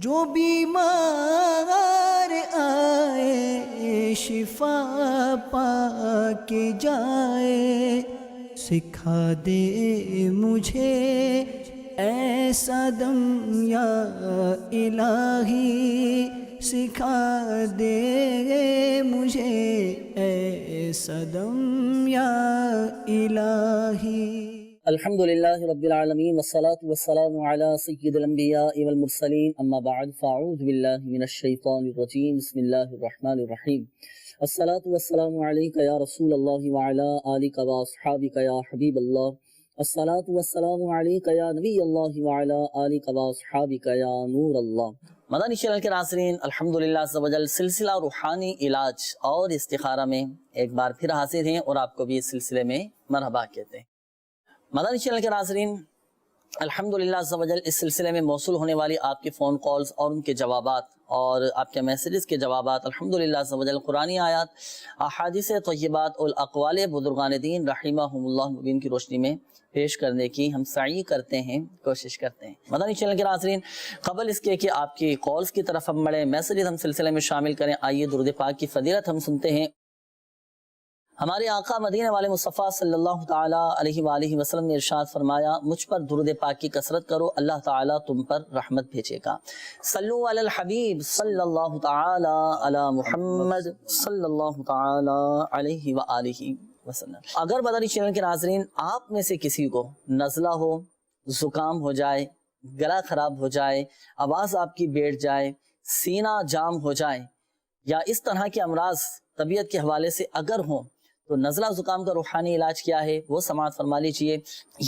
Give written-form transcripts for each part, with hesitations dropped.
جو بیمار آئے شفا پا کے جائے، سکھا دے مجھے ایسا دم یا الہی، سکھا دے مجھے ایسا دم یا الہی۔ الحمدللہ رب العالمین والصلاة والسلام علی سید الانبیاء والمرسلین، اما بعد فاعوذ باللہ من الشیطان الرجیم، بسم اللہ الرحمن الرحیم۔ الصلاة والسلام علیک یا رسول اللہ وعلی آلک واصحابک یا حبیب اللہ، الصلاة والسلام علیک یا نبی اللہ وعلی آلک واصحابک یا نور اللہ۔ مدنی چینل کے ناظرین، الحمدللہ عز و جل سلسلہ روحانی علاج اور استخارہ میں ایک بار پھر حاضر ہیں اور آپ کو بھی اس سلسلے میں مرحبا کہتے ہیں۔ مدنی چینل کے ناظرین، الحمدللہ عز و جل اس سلسلے میں موصول ہونے والی آپ کے فون کالز اور ان کے جوابات اور آپ کے میسیجز کے جوابات الحمدللہ عز و جل قرآنی آیات، احادیث طیبات اور اقوال بزرگان دین رحمہم اللہ مبین کی روشنی میں پیش کرنے کی ہم سعی کرتے ہیں، کوشش کرتے ہیں۔ مدنی چینل کے ناظرین، قبل اس کے کہ آپ کی کالز کی طرف ہم بڑھیں، میسیجز ہم سلسلے میں شامل کریں، آئیے درود پاک کی فضیلت ہم سنتے ہیں۔ ہمارے آقا مدینہ والے مصطفیٰ صلی اللہ تعالیٰ علیہ وآلہ وسلم نے ارشاد فرمایا، مجھ پر درود پاک کی کثرت کرو، اللہ تعالیٰ تم پر رحمت بھیجے گا۔ صلو علی الحبیب صلی اللہ تعالیٰ علی محمد صلی اللہ تعالیٰ علیہ وآلہ وسلم۔ اگر مدنی چینل کے ناظرین آپ میں سے کسی کو نزلہ ہو، زکام ہو جائے، گلا خراب ہو جائے، آواز آپ کی بیٹھ جائے، سینہ جام ہو جائے، یا اس طرح کے امراض طبیعت کے حوالے سے اگر ہوں، تو نزلہ زکام کا روحانی علاج کیا ہے وہ سماعت فرما لیجئے۔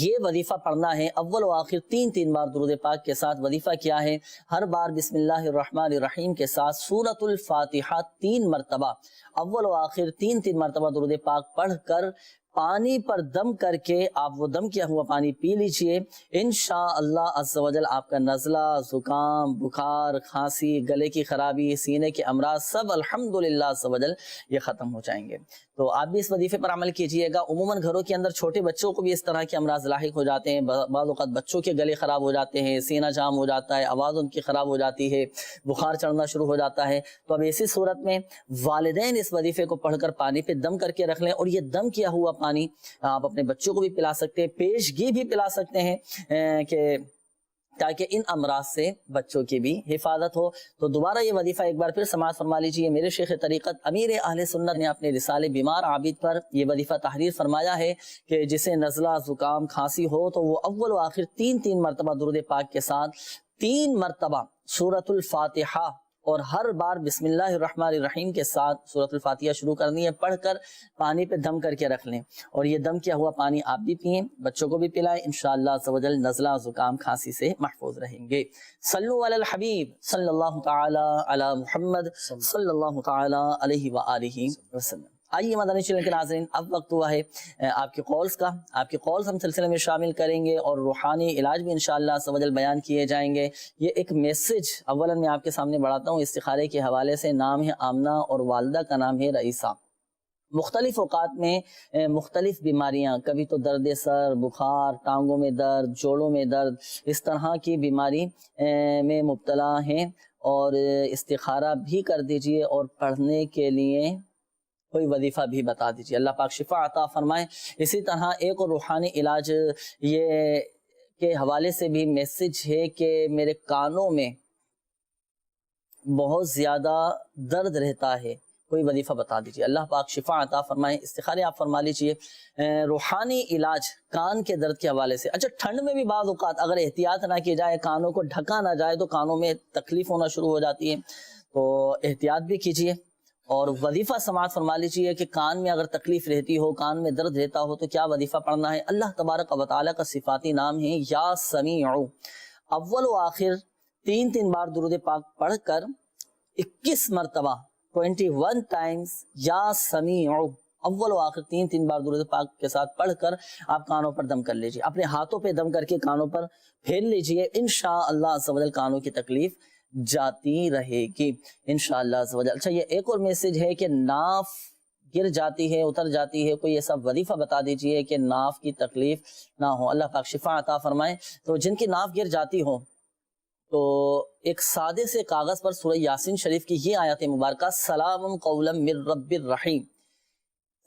یہ وظیفہ پڑھنا ہے، اول و آخر تین بار درود پاک کے ساتھ۔ وظیفہ کیا ہے؟ ہر بار بسم اللہ الرحمن الرحیم کے ساتھ سورۃ الفاتحہ 3 مرتبہ، اول و آخر تین مرتبہ درود پاک پڑھ کر پانی پر دم کر کے آپ وہ دم کیا ہوا پانی پی لیجئے۔ انشاءاللہ عز و جل آپ کا نزلہ، زکام، بخار، کھانسی، گلے کی خرابی، سینے کے امراض سب الحمدللہ عز و جل یہ ختم ہو جائیں گے۔ تو آپ بھی اس وظیفے پر عمل کیجئے گا۔ عموماً گھروں کے اندر چھوٹے بچوں کو بھی اس طرح کے امراض لاحق ہو جاتے ہیں، بعض اوقات بچوں کے گلے خراب ہو جاتے ہیں، سینہ جام ہو جاتا ہے، آواز ان کی خراب ہو جاتی ہے، بخار چڑھنا شروع ہو جاتا ہے۔ تو اب ایسی صورت میں والدین اس وظیفے کو پڑھ کر پانی پہ دم کر کے رکھ لیں، اور یہ دم کیا ہوا پانی آپ اپنے بچوں کو بھی پلا سکتے ہیں، پیشگی بھی پلا سکتے ہیں کہ تاکہ ان امراض سے بچوں کی بھی حفاظت ہو۔ تو دوبارہ یہ وظیفہ ایک بار پھر سماعت فرما لیجیے۔ میرے شیخ طریقت امیر اہل سنت نے اپنے رسالے بیمار عابد پر یہ وظیفہ تحریر فرمایا ہے کہ جسے نزلہ، زکام، کھانسی ہو تو وہ اول و آخر تین مرتبہ درود پاک کے ساتھ 3 مرتبہ سورۃ الفاتحہ اور ہر بار بسم اللہ الرحمن الرحیم کے ساتھ سورۃ الفاتحہ شروع کرنی ہے، پڑھ کر پانی پہ دم کر کے رکھ لیں، اور یہ دم کیا ہوا پانی آپ بھی پئیں، بچوں کو بھی پلائیں، انشاءاللہ عز و جل نزلہ، زکام، کھانسی سے محفوظ رہیں گے۔ صلو علی الحبیب صلی اللہ تعالی علی محمد صلی اللہ تعالی علیہ وآلہ وسلم۔ آئیے مدنی چینل کے ناظرین، اب وقت ہوا ہے آپ کے کالز کا۔ آپ کے کالز ہم سلسلے میں شامل کریں گے اور روحانی علاج بھی انشاءاللہ عز و جل بیان کیے جائیں گے۔ یہ ایک میسج اولا میں آپ کے سامنے بڑھاتا ہوں استخارے کے حوالے سے۔ نام ہے آمنہ اور والدہ کا نام ہے رئیسہ۔ مختلف اوقات میں مختلف بیماریاں، کبھی تو درد سر، بخار، ٹانگوں میں درد، جوڑوں میں درد، اس طرح کی بیماری میں مبتلا ہیں، اور استخارہ بھی کر دیجئے اور پڑھنے کے لیے کوئی وظیفہ بھی بتا دیجیے، اللہ پاک شفا عطا فرمائے۔ اسی طرح ایک اور روحانی علاج یہ کے حوالے سے بھی میسج ہے کہ میرے کانوں میں بہت زیادہ درد رہتا ہے، کوئی وظیفہ بتا دیجیے، اللہ پاک شفا عطا فرمائے۔ استخارے آپ فرما لیجیے۔ روحانی علاج کان کے درد کے حوالے سے، اچھا ٹھنڈ میں بھی بعض اوقات اگر احتیاط نہ کی جائے، کانوں کو ڈھکا نہ جائے تو کانوں میں تکلیف ہونا شروع ہو جاتی ہے، تو احتیاط بھی کیجیے اور وظیفہ سماعت فرما لیجیے کہ کان میں اگر تکلیف رہتی ہو، کان میں درد رہتا ہو تو کیا وظیفہ پڑھنا ہے۔ اللہ تبارک و تعالیٰ کا صفاتی نام ہے یا سمیع، اول و آخر تین بار درود پاک پڑھ کر 21 مرتبہ 21 ٹائمز یا سمیع، اول و آخر تین بار درود پاک کے ساتھ پڑھ کر آپ کانوں پر دم کر لیجیے، اپنے ہاتھوں پہ دم کر کے کانوں پر پھیر لیجیے، انشاءاللہ عز و جل کانوں کی تکلیف جاتی رہے گی انشاءاللہ عز و جل۔ اچھا، یہ ایک اور میسج ہے کہ ناف گر جاتی ہے، اتر جاتی ہے، کوئی ایسا وظیفہ بتا دیجئے کہ ناف کی تکلیف نہ ہو، اللہ پاک شفا عطا فرمائے۔ تو جن کی ناف گر جاتی ہو تو ایک سادے سے کاغذ پر سورہ یاسین شریف کی یہ آیت مبارکہ سلام قولا من رب الرحیم،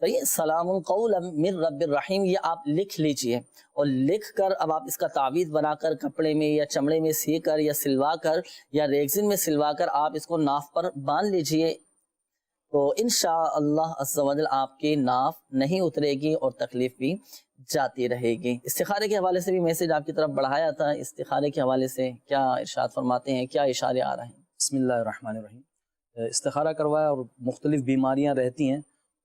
صحیح، سلام قولا من رب الرحیم، یہ آپ لکھ لیجئے، اور لکھ کر اب آپ اس کا تعویذ بنا کر کپڑے میں یا چمڑے میں سی کر یا سلوا کر یا ریگزن میں سلوا کر آپ اس کو ناف پر باندھ لیجئے، تو انشاءاللہ عز و جل آپ کی ناف نہیں اترے گی اور تکلیف بھی جاتی رہے گی۔ استخارے کے حوالے سے بھی میسج آپ کی طرف بڑھایا تھا، استخارے کے حوالے سے کیا ارشاد فرماتے ہیں، کیا اشارے آ رہے ہیں؟ بسم اللہ الرحمن الرحیم۔ استخارہ کروایا اور مختلف بیماریاں رہتی ہیں،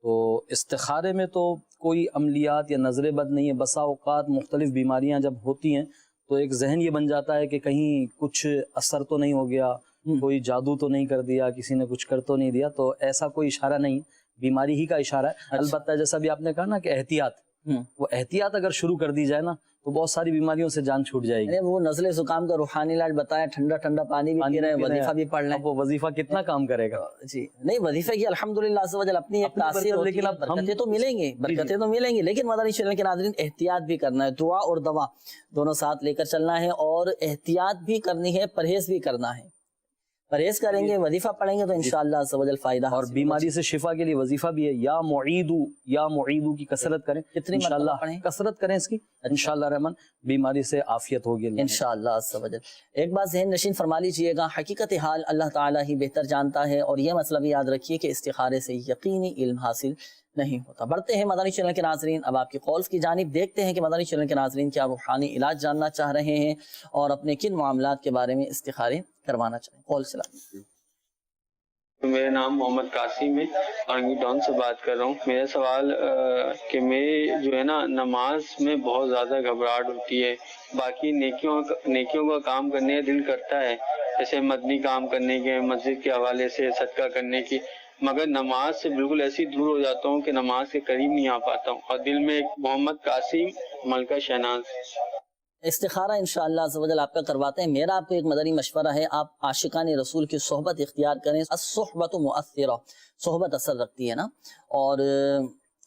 تو استخارے میں تو کوئی عملیات یا نظر بد نہیں ہے، بسا اوقات مختلف بیماریاں جب ہوتی ہیں تو ایک ذہن یہ بن جاتا ہے کہ کہیں کچھ اثر تو نہیں ہو گیا، کوئی جادو تو نہیں کر دیا، کسی نے کچھ کر تو نہیں دیا، تو ایسا کوئی اشارہ نہیں، بیماری ہی کا اشارہ ہے۔ البتہ جیسا بھی آپ نے کہا نا کہ احتیاط، وہ احتیاط اگر شروع کر دی جائے نا تو بہت ساری بیماریوں سے جان چھوٹ جائے گی۔ وہ نزلے زکام کا روحانی علاج بتایا، ٹھنڈا ٹھنڈا پانی بھی پی رہے ہیں، وظیفہ بھی پڑھ لیں، وہ وظیفہ کتنا کام کرے گا؟ جی نہیں، وظیفے کی الحمدللہ عز و جل اپنی ایک تاثیر ہوتی ہے، برکتیں تو ملیں گی، برکتیں تو ملیں گی، لیکن مدنی چینل کے ناظرین احتیاط بھی کرنا ہے، دعا اور دوا دونوں ساتھ لے کر چلنا ہے، اور احتیاط بھی کرنی ہے، پرہیز بھی کرنا ہے، پرہیز کریں گے، وظیفہ پڑھیں گے تو انشاءاللہ عز و جل فائدہ، اور بیماری سے شفا کے لیے وظیفہ بھی ہے، یا معیدو کی کثرت کریں، کتنی انشاءاللہ پڑھیں، کثرت کریں اس کی، انشاءاللہ رحمان بیماری سے عافیت ہوگی انشاءاللہ عز و جل۔ ایک بات ذہن نشین فرما لیجئے گا، حقیقت حال اللہ تعالیٰ ہی بہتر جانتا ہے، اور یہ مسئلہ بھی یاد رکھیے کہ استخارے سے یقینی علم حاصل نہیں ہوتا۔ بڑھتے ہیں مدنی چینل کے ناظرین اب آپ کی کالز کی جانب، دیکھتے ہیں کہ مدنی چینل کے ناظرین کیا روحانی علاج جاننا چاہ رہے ہیں اور اپنے کن معاملات کے بارے میں استخارے کروانا چاہیں۔ کال چلا۔ میرا نام محمد قاسم ہے، آرنگی ٹاؤن سے بات کر رہا ہوں۔ میرا سوال کہ میں جو ہے نا نماز میں بہت زیادہ گھبراہٹ ہوتی ہے، باقی نیکیوں کا کام کرنے کا دل کرتا ہے، جیسے مدنی کام کرنے کے، مسجد کے حوالے سے صدقہ کرنے کی، مگر نماز سے بالکل ایسی دور ہو جاتا ہوں کہ نماز کے قریب نہیں آ پاتا ہوں، اور دل میں ایک محمد قاسم ملکہ شہناز۔ استخارہ انشاءاللہ عز و جل آپ کا کرواتے ہیں۔ میرا آپ کو ایک مدنی مشورہ ہے، آپ عاشقان رسول کی صحبت اختیار کریں، الصحبت مؤثرہ، صحبت اثر رکھتی ہے نا، اور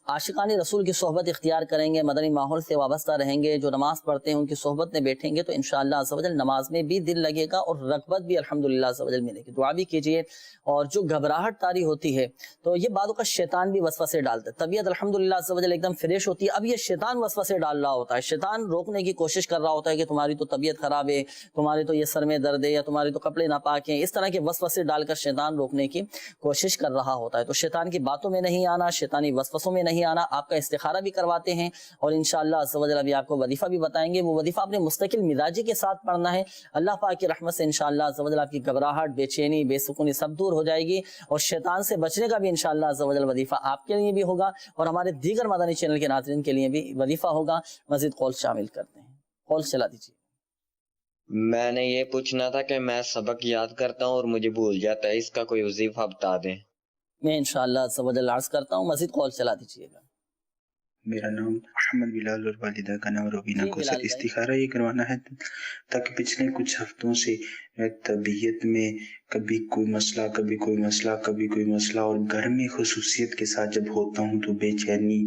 عاشقان رسول کی صحبت اختیار کریں گے، مدنی ماحول سے وابستہ رہیں گے، جو نماز پڑھتے ہیں ان کی صحبت میں بیٹھیں گے تو انشاءاللہ عز و جل نماز میں بھی دل لگے گا اور رغبت بھی الحمدللہ عز و جل ملے گی۔ دعا بھی کیجئے، اور جو گھبراہٹ طاری ہوتی ہے تو یہ بعض اوقات شیطان بھی وسوسے ڈالتا ہے، طبیعت الحمدللہ عز و جل ایک دم فریش ہوتی ہے، اب یہ شیطان وسوسے ڈال رہا ہوتا ہے، شیطان روکنے کی کوشش کر رہا ہوتا ہے کہ تمہاری تو طبیعت خراب ہے، تمہارے تو یہ سر میں درد ہے، یا تمہارے تو کپڑے ناپاک ہیں، اس طرح کے وسوسے ڈال کر شیطان روکنے کی کوشش کر رہا ہوتا ہے، تو شیطان کی باتوں میں نہیں آنا، شیطانی وسوسوں میں نہیں آنا، آپ کا استخارہ بھی کرواتے ہیں، اور انشاءاللہ عز و جل ابھی آپ کو وظیفہ بھی بتائیں گے، وہ وظیفہ اپنے مستقل مزاجی کے ساتھ پڑھنا ہے، اللہ پاک کی رحمت سے انشاءاللہ عز و جل آپ کی گھبراہٹ، بے چینی، بے سکونی سب دور ہو جائے گی، اور شیطان سے بچنے کا بھی انشاءاللہ عز و جل وظیفہ آپ کے لیے بھی ہوگا، اور ہمارے دیگر مدنی چینل کے ناظرین کے لیے بھی وظیفہ ہوگا۔ مزید کال شامل کرتے ہیں، کال چلا دیجیے۔ میں نے یہ پوچھنا تھا کہ میں سبق یاد کرتا ہوں اور مجھے بھول جاتا ہے، اس کا کوئی وظیفہ بتا دیں۔ میں انشاءاللہ عز و جل عرض کرتا ہوں، مزید کال چلا دیجیے گا۔ میرا نام محمد بلال اور والدہ کا نام روبینہ کوثر۔ استخارہ یہ کروانا ہے تاکہ پچھلے کچھ ہفتوں سے طبیعت میں کبھی کوئی مسئلہ کبھی کوئی مسئلہ اور گھر میں خصوصیت کے ساتھ جب ہوتا ہوں تو بے چینی،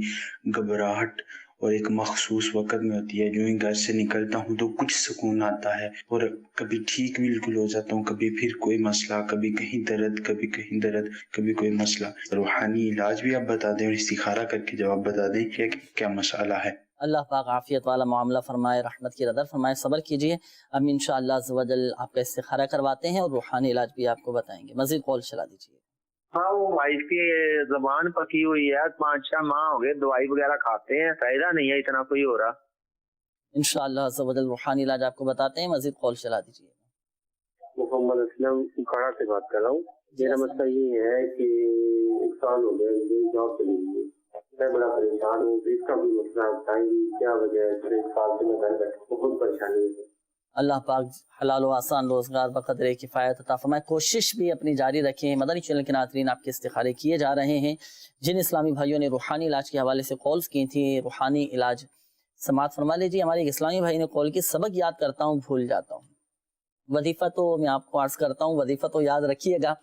گھبراہٹ اور ایک مخصوص وقت میں ہوتی ہے، جو ہی گھر سے نکلتا ہوں تو کچھ سکون آتا ہے، اور کبھی ٹھیک بالکل ہو جاتا ہوں، کبھی پھر کوئی مسئلہ، کبھی کہیں درد، کبھی کوئی مسئلہ۔ روحانی علاج بھی آپ بتا دیں اور استخارہ کر کے جواب بتا دیں کہ کیا مسئلہ ہے۔ اللہ پاک عافیت والا معاملہ فرمائے، رحمت کی رضا فرمائے، صبر کیجئے، اب انشاءاللہ عز و جل آپ کا استخارہ کرواتے ہیں اور روحانی علاج بھی آپ کو بتائیں گے۔ مزید کال چلا دیجیے۔ ہاں، وہ وائف کی زبان پکی ہوئی ہے، 5-6 ماہ ہو گئے، دوائی وغیرہ کھاتے ہیں، فائدہ نہیں ہے اتنا کوئی ہو رہا۔ انشاءاللہ عز و جل روحانی علاج آپ کو بتاتے ہیں، مزید کال چلا دیجیے۔ محمد اسلم کھڑا سے بات کر رہا ہوں۔ میرا مسئلہ یہ ہے کہ 1 سال ہو گیا مجھے جاب کے لیے، میں بڑا پریشان ہوں، اس کا بھی مسئلہ بتائیں گے کیا وجہ ہے؟ 1 سال سے میں گھر بیٹھا بہت پریشانی ہے۔ اللہ پاک حلال و آسان روزگار بقدر کفایت عطا فرمائے، کوشش بھی اپنی جاری رکھیں۔ مدنی چینل کے ناظرین آپ کے استخارے کیے جا رہے ہیں، جن اسلامی بھائیوں نے روحانی علاج کے حوالے سے کالز کی تھیں، روحانی علاج سماعت فرما لیجیے۔ ہمارے ایک اسلامی بھائی نے کال کی، سبق یاد کرتا ہوں بھول جاتا ہوں، وظیفہ تو میں آپ کو عرض کرتا ہوں، وظیفہ تو یاد رکھیے گا،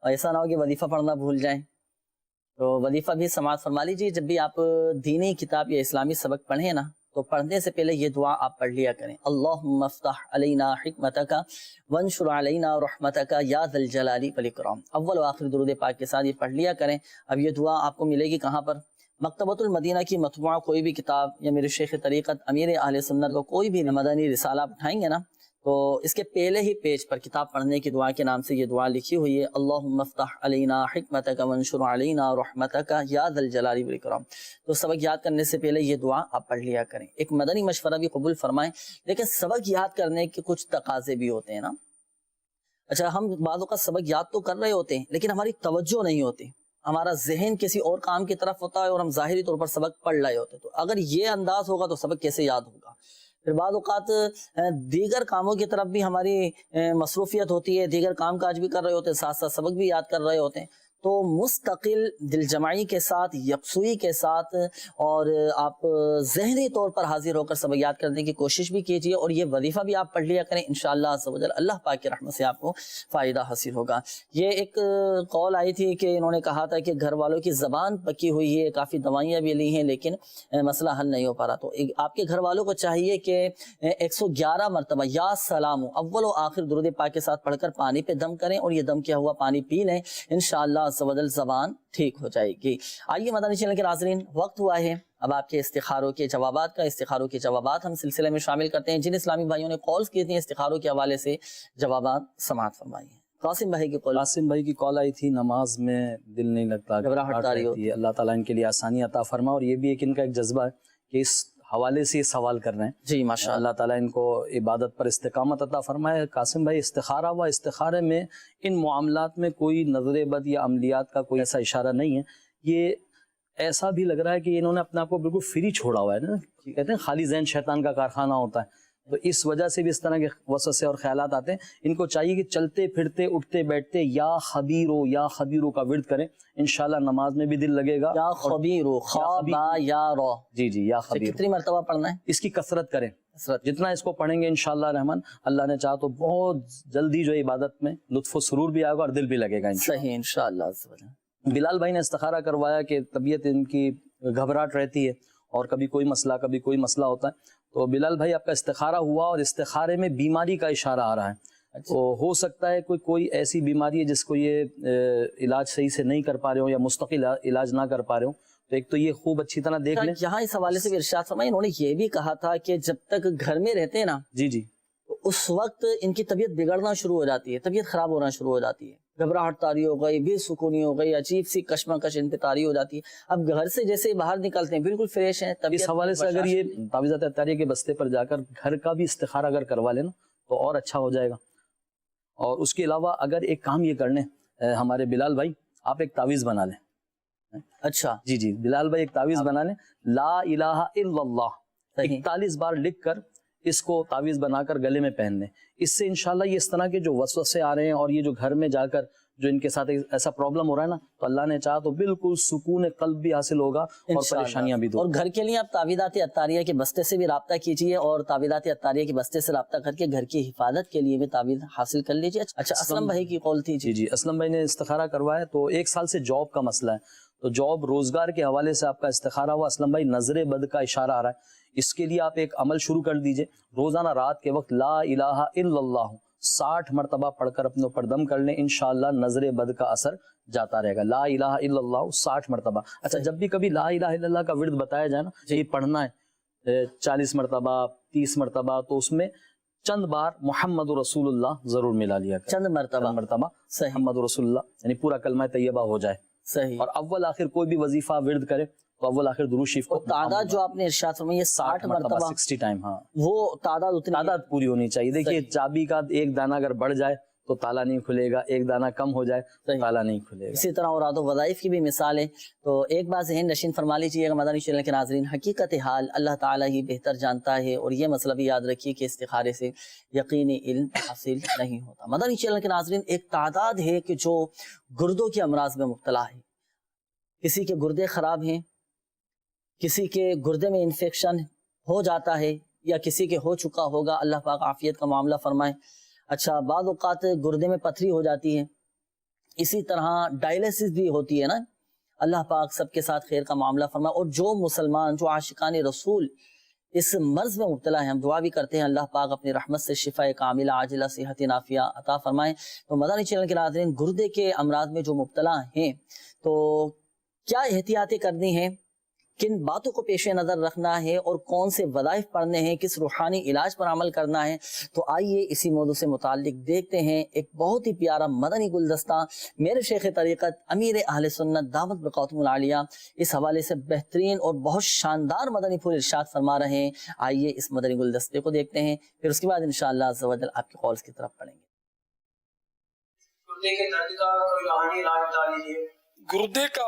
ایسا نہ ہو کہ وظیفہ پڑھنا بھول جائیں، تو وظیفہ بھی سماعت فرما لیجیے۔ جب بھی آپ دینی کتاب یا اسلامی سبق پڑھیں نا تو پڑھنے سے پہلے یہ دعا آپ پڑھ لیا کریں، اللہم افتح علینا حکمتک وانشر علینا رحمتک یا ذا الجلال والاکرام۔ اول و آخر درود پاک کے ساتھ یہ پڑھ لیا کریں۔ اب یہ دعا آپ کو ملے گی کہاں پر؟ مکتبۃ المدینہ کی مطبوعہ کوئی بھی کتاب یا میرے شیخ طریقت امیر اہل سنت کو کوئی بھی مدنی رسالہ آپ اٹھائیں گے نا، تو اس کے پہلے ہی پیج پر کتاب پڑھنے کی دعا کے نام سے یہ دعا لکھی ہوئی ہے، اللہم افتح علینا حکمتک وانشر علینا رحمتک یا ذا الجلال والاکرام۔ تو سبق یاد کرنے سے پہلے یہ دعا آپ پڑھ لیا کریں۔ ایک مدنی مشورہ بھی قبول فرمائیں، لیکن سبق یاد کرنے کے کچھ تقاضے بھی ہوتے ہیں نا۔ اچھا، ہم بعض اوقات سبق یاد تو کر رہے ہوتے ہیں لیکن ہماری توجہ نہیں ہوتی، ہمارا ذہن کسی اور کام کی طرف ہوتا ہے اور ہم ظاہری طور پر سبق پڑھ رہے ہوتے ہیں۔ تو اگر یہ انداز ہوگا تو سبق کیسے یاد ہوگا؟ پھر بعض اوقات دیگر کاموں کی طرف بھی ہماری مصروفیت ہوتی ہے، دیگر کام کاج بھی کر رہے ہوتے ہیں، ساتھ ساتھ سبق بھی یاد کر رہے ہوتے ہیں۔ تو مستقل دل جمعی کے ساتھ، یکسوئی کے ساتھ اور آپ ذہنی طور پر حاضر ہو کر سبق یاد کرنے کی کوشش بھی کیجیے، اور یہ وظیفہ بھی آپ پڑھ لیا کریں، انشاءاللہ عز و جل اللہ پاک کی رحمت سے آپ کو فائدہ حاصل ہوگا۔ یہ ایک قول آئی تھی کہ انہوں نے کہا تھا کہ گھر والوں کی زبان پکی ہوئی ہے، کافی دوائیاں بھی لی ہیں لیکن مسئلہ حل نہیں ہو پا رہا۔ تو آپ کے گھر والوں کو چاہیے کہ 111 مرتبہ یا سلام اول و آخر درود پاک کے ساتھ پڑھ کر پانی پہ دم کریں، اور یہ دم کیا ہوا پانی پی لیں، انشاءاللہ زبان ٹھیک ہو جائے گی۔ آئیے مدنی چینل کے ناظرین، وقت ہوا ہے اب آپ کے استخاروں کے جوابات کا۔ استخاروں کے جوابات ہم سلسلے میں شامل کرتے ہیں۔ جن اسلامی بھائیوں نے کالز کی تھیں استخاروں کے حوالے سے جوابات سماعت فرمائیے۔ قاسم بھائی کی کال، قاسم بھائی کی کال آئی تھی، نماز میں دل نہیں لگتا، گھبراہٹ طاری ہوتی ہے۔ اللہ تعالیٰ ان کے لیے آسانی عطا فرما، اور یہ بھی ایک ان کا ایک جذبہ ہے کہ اس حوالے سے یہ سوال کر رہے ہیں۔ جی ماشاء اللہ، اللہ تعالیٰ ان کو عبادت پر استقامت عطا فرمائے۔ قاسم بھائی، استخارہ ہوا، استخارے میں ان معاملات میں کوئی نظر بد یا عملیات کا کوئی ایسا اشارہ نہیں ہے۔ یہ ایسا بھی لگ رہا ہے کہ انہوں نے اپنے آپ کو بالکل فری چھوڑا ہوا ہے نا، کہتے ہیں خالی ذہن شیطان کا کارخانہ ہوتا ہے، تو اس وجہ سے بھی اس طرح کے وسوسے اور خیالات آتے ہیں۔ ان کو چاہیے کہ چلتے پھرتے اٹھتے بیٹھتے یا خبیرو کا ورد کریں، انشاءاللہ نماز میں بھی دل لگے گا۔ یا خبیرو، خا با یا رو، جی یا خبیر، کتنی مرتبہ پڑھنا ہے؟ اس کی کثرت کریں، جتنا اس کو پڑھیں گے انشاءاللہ رحمان، اللہ نے چاہا تو بہت جلدی جو عبادت میں لطف و سرور بھی آئے گا اور دل بھی لگے گا انشاءاللہ۔ صحیح انشاءاللہ۔ بلال بھائی نے استخارہ کروایا کہ طبیعت ان کی گھبراہٹ رہتی ہے اور کبھی کوئی مسئلہ ہوتا ہے۔ تو بلال بھائی، آپ کا استخارہ ہوا اور استخارے میں بیماری کا اشارہ آ رہا ہے، تو ہو سکتا ہے کوئی ایسی بیماری ہے جس کو یہ علاج صحیح سے نہیں کر پا رہے ہو یا مستقل علاج نہ کر پا رہے ہو، تو ایک تو یہ خوب اچھی طرح دیکھ لیں۔ یہاں اس حوالے سے بھی ارشاد فرمائے، انہوں نے یہ بھی کہا تھا کہ جب تک گھر میں رہتے ہیں نا، جی تو اس وقت ان کی طبیعت بگڑنا شروع ہو جاتی ہے، طبیعت خراب ہونا شروع ہو جاتی ہے، گھبراہٹ طاری ہو گئی، بے سکونی ہو گئی، عجیب سی کشمکش ان پہ طاری ہو جاتی ہے۔ اب گھر سے جیسے باہر نکلتے ہیں بالکل فریش ہیں، اس حوالے سے اگر یہ تعویذات اطاریہ کے بستے پر جا کر گھر کا بھی استخارہ اگر کروا لینا تو اور اچھا ہو جائے گا۔ اور اس کے علاوہ اگر ایک کام یہ کر لیں ہمارے بلال بھائی، آپ ایک تعویذ بنا لیں۔ اچھا جی بلال بھائی، ایک تعویذ بنا لیں، لا الہ الا اللہ 41 بار لکھ کر اس کو تعویذ بنا کر گلے میں پہن لیں۔ اس سے انشاءاللہ یہ اس طرح کے جو وسوسے آ رہے ہیں اور یہ جو گھر میں جا کر جو ان کے ساتھ ایسا پرابلم ہو رہا ہے نا، تو اللہ نے چاہا تو بالکل سکون قلب بھی حاصل ہوگا اور پریشانیاں بھی دور۔ اور گھر کے لیے آپ تعویذات اطاریہ کے بستے سے بھی رابطہ کیجیے، اور تعویذات اطاریہ کے بستے سے رابطہ کر کے گھر کی حفاظت کے لیے بھی تعویذ حاصل کر لیجیے۔ اچھا، اسلم بھائی کی قول تھی۔ جی اسلم بھائی نے استخارہ کروایا، تو 1 سال سے جاب کا مسئلہ ہے، تو جاب روزگار کے حوالے سے آپ کا استخارہ ہوا۔ اسلم بھائی، نظر بد کا اشارہ آ رہا ہے، اس کے لیے آپ ایک عمل شروع کر دیجئے، روزانہ رات کے وقت لا الہ الا اللہ 60 مرتبہ پڑھ کر اپنے اوپر دم کر لیں، انشاءاللہ نظر بد کا اثر جاتا رہے گا۔ لا الہ الا اللہ 60 مرتبہ۔ اچھا، جب بھی کبھی لا الہ الا اللہ کا ورد بتایا جائے نا، یہ پڑھنا ہے 40 مرتبہ 30 مرتبہ، تو اس میں چند بار محمد رسول اللہ ضرور ملا لیا کریں، چند مرتبہ محمد رسول اللہ، یعنی پورا کلمہ طیبہ ہو جائے۔ صحیح۔ اور اول آخر کوئی بھی وظیفہ ورد کرے تو اول آخر درود شریف کو تعداد جو آپ نے ارشاد فرمائی ہے 60 مرتبہ، 60 ٹائم، ہاں وہ تعداد پوری ہونی چاہیے۔ دیکھیے، چابی کا ایک دانہ اگر بڑھ جائے تو تالا نہیں کھلے گا، ایک دانہ کم ہو جائے تو تالا نہیں کھلے گا۔ اسی طرح اوراد و وظائف کی بھی مثال ہے۔ تو ایک بات ذہن نشین فرما لیجیے گا مدنی چینل کے ناظرین، حقیقت حال اللہ تعالیٰ ہی بہتر جانتا ہے، اور یہ مسئلہ بھی یاد رکھیے کہ استخارے سے یقینی علم حاصل نہیں ہوتا۔ مدنی چینل کے ناظرین، ایک تعداد ہے کہ جو گردوں کے امراض میں مبتلا ہے، کسی کے گردے خراب ہیں، کسی کے گردے میں انفیکشن ہو جاتا ہے، یا کسی کے ہو چکا ہوگا، اللہ پاک عافیت کا معاملہ فرمائے۔ اچھا، بعض اوقات گردے میں پتھری ہو جاتی ہے، اسی طرح ڈائلیسس بھی ہوتی ہے نا، اللہ پاک سب کے ساتھ خیر کا معاملہ فرمائے۔ اور جو مسلمان، جو عاشقان رسول اس مرض میں مبتلا ہیں، ہم دعا بھی کرتے ہیں اللہ پاک اپنی رحمت سے شفا کاملہ عاجلہ صحت نافیہ عطا فرمائیں۔ تو مدنی چینل کے ناظرین، گردے کے امراض میں جو مبتلا ہیں تو کیا احتیاطیں کرنی ہیں، کن باتوں کو پیش نظر رکھنا ہے اور کون سے وظائف پڑھنے ہیں، کس روحانی علاج پر عمل کرنا ہے، تو آئیے اسی موضوع سے متعلق دیکھتے ہیں ایک بہت ہی پیارا مدنی گلدستہ میرے شیخ طریقت امیر اہل سنت دامت برکاتہم العالیہ اس حوالے سے بہترین اور بہت شاندار مدنی پھول ارشاد فرما رہے ہیں۔ آئیے اس مدنی گلدستے کو دیکھتے ہیں، پھر اس کے بعد انشاءاللہ عز و جل آپ کے قولز کی طرف پڑھیں گے۔ گردے کے درد کا کوئی روحانی علاج بتا دیجیے۔ گردے کا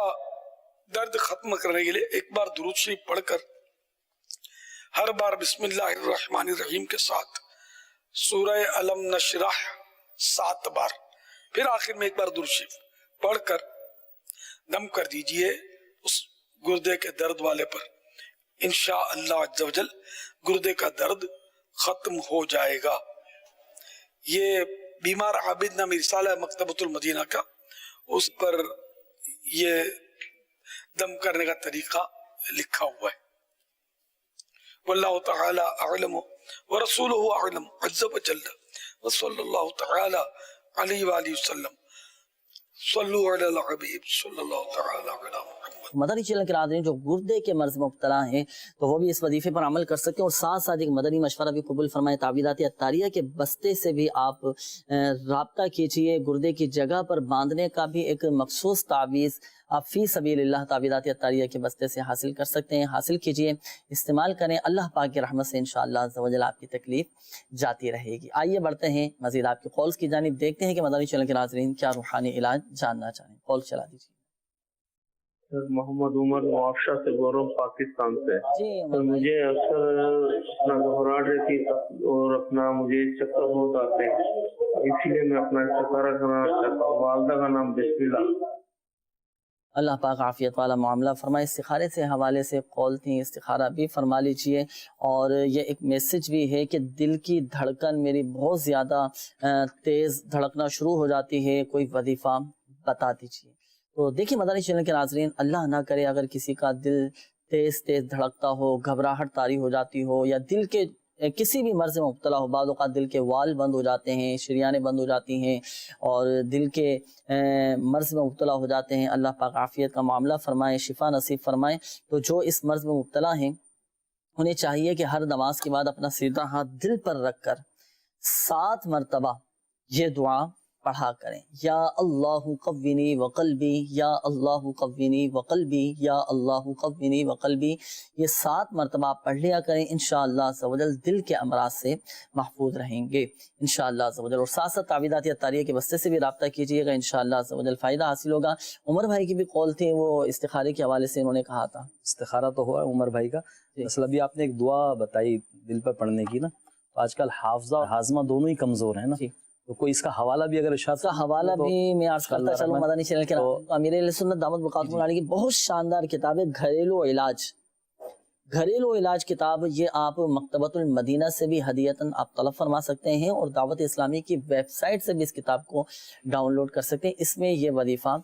درد ختم کرنے کے لیے ایک بار درود شریف پڑھ کر ہر بار بسم اللہ الرحمن الرحیم کے ساتھ سورہ علم نشرح 7 بار، پھر آخر میں ایک بار درود شریف پڑھ کر دم کر دیجئے اس گردے کے درد والے پر، انشاءاللہ عز و جل گردے کا درد ختم ہو جائے گا۔ یہ بیمار عابد نامی رسالہ ہے مکتبۃ المدینہ کا، اس پر یہ دم کرنے کا طریقہ لکھا ہوا ہے۔ واللہ تعالی اعلم ورسولہ اعلم عز و جل وصلی اللہ تعالی علیہ وآلہ وسلم صلو علی الحبیب صلی اللہ تعالی علی محمد۔ مدنی چینل کے ناظرین جو گردے کے مرض میں مبتلا ہیں تو وہ بھی اس وظیفے پر عمل کر سکتے ہیں، اور ساتھ ساتھ ایک مدنی مشورہ بھی قبول فرمائیں۔ تعویذات عطاریہ کے بستے سے بھی آپ رابطہ کیجئے، گردے کی جگہ پر باندھنے کا بھی ایک مخصوص تعویذ آپ فی سبیل اللہ تعویذات عطاریہ کے بستے سے حاصل کر سکتے ہیں، حاصل کیجئے، استعمال کریں، اللہ پاک کی رحمت سے انشاءاللہ عز و جل آپ کی تکلیف جاتی رہے گی۔ آئیے بڑھتے ہیں مزید آپ کے قولز کی جانب، دیکھتے ہیں کہ مدنی چینل کے ناظرین کیا روحانی علاج جاننا چاہیں۔ قول چلا دیجیے۔ محمد عمر معافشہ سے بول رہا ہوں، پاکستان سے۔ جی تو مجھے اکثر اپنا گھبراہٹ رہتی اور اپنا مجھے چکر بہت آتے ہیں، اسی لیے میں اپنا استخارہ کرنا چاہتا ہوں۔ والدہ کا نام بسم اللہ۔ اللہ پاک عافیت والا معاملہ فرمائے۔ استخارے سے حوالے سے قول تھی، استخارہ بھی فرما لیجئے، اور یہ ایک میسج بھی ہے کہ دل کی دھڑکن میری بہت زیادہ تیز دھڑکنا شروع ہو جاتی ہے، کوئی وظیفہ بتا دیجئے۔ تو دیکھیں مدنی چینل کے ناظرین، اللہ نہ کرے اگر کسی کا دل تیز تیز دھڑکتا ہو، گھبراہٹ طاری ہو جاتی ہو، یا دل کے کسی بھی مرض میں مبتلا ہو، بعض اوقات دل کے وال بند ہو جاتے ہیں، شریانیں بند ہو جاتی ہیں، اور دل کے مرض میں مبتلا ہو جاتے ہیں، اللہ پاک عافیت کا معاملہ فرمائے، شفا نصیب فرمائے۔ تو جو اس مرض میں مبتلا ہیں انہیں چاہیے کہ ہر نماز کے بعد اپنا سیدھا ہاتھ دل پر رکھ کر 7 مرتبہ یہ دعا پڑھا کریں، یا اللہ قوینی وقلبی، یا اللہ قوینی وقلبی، یا اللہ قوینی وقلبی، یہ 7 مرتبہ آپ پڑھ لیا کریں، انشاءاللہ عز و جل دل کے امراض سے محفوظ رہیں گے انشاءاللہ عز و جل۔ اور ساتھ ساتھ تعویذات عطاریہ کے بستے سے بھی رابطہ کیجئے گا، انشاءاللہ عز و جل فائدہ حاصل ہوگا۔ عمر بھائی کی بھی قول تھی، وہ استخارے کے حوالے سے انہوں نے کہا تھا۔ استخارہ تو ہوا ہے عمر بھائی کا، اصل ابھی آپ نے ایک دعا بتائی دل پر پڑھنے کی نا، تو آج کل حافظہ اور ہاضمہ دونوں ہی کمزور ہیں نا، تو کوئی اس کا حوالہ بھی اگر ارشاد کا حوالہ بھی میں عرض کرتا چلوں مدنی چینل کے امیر اہل سنت دامت برکاتہم العالیہ کی بہت شاندار کتاب ہے گھریلو علاج کتاب، یہ آپ مکتبۃ المدینہ سے بھی ہدیتاً آپ طلب فرما سکتے ہیں، اور دعوت اسلامی کی ویب سائٹ سے بھی اس کتاب کو ڈاؤن لوڈ کر سکتے ہیں۔ اس میں یہ وظیفہ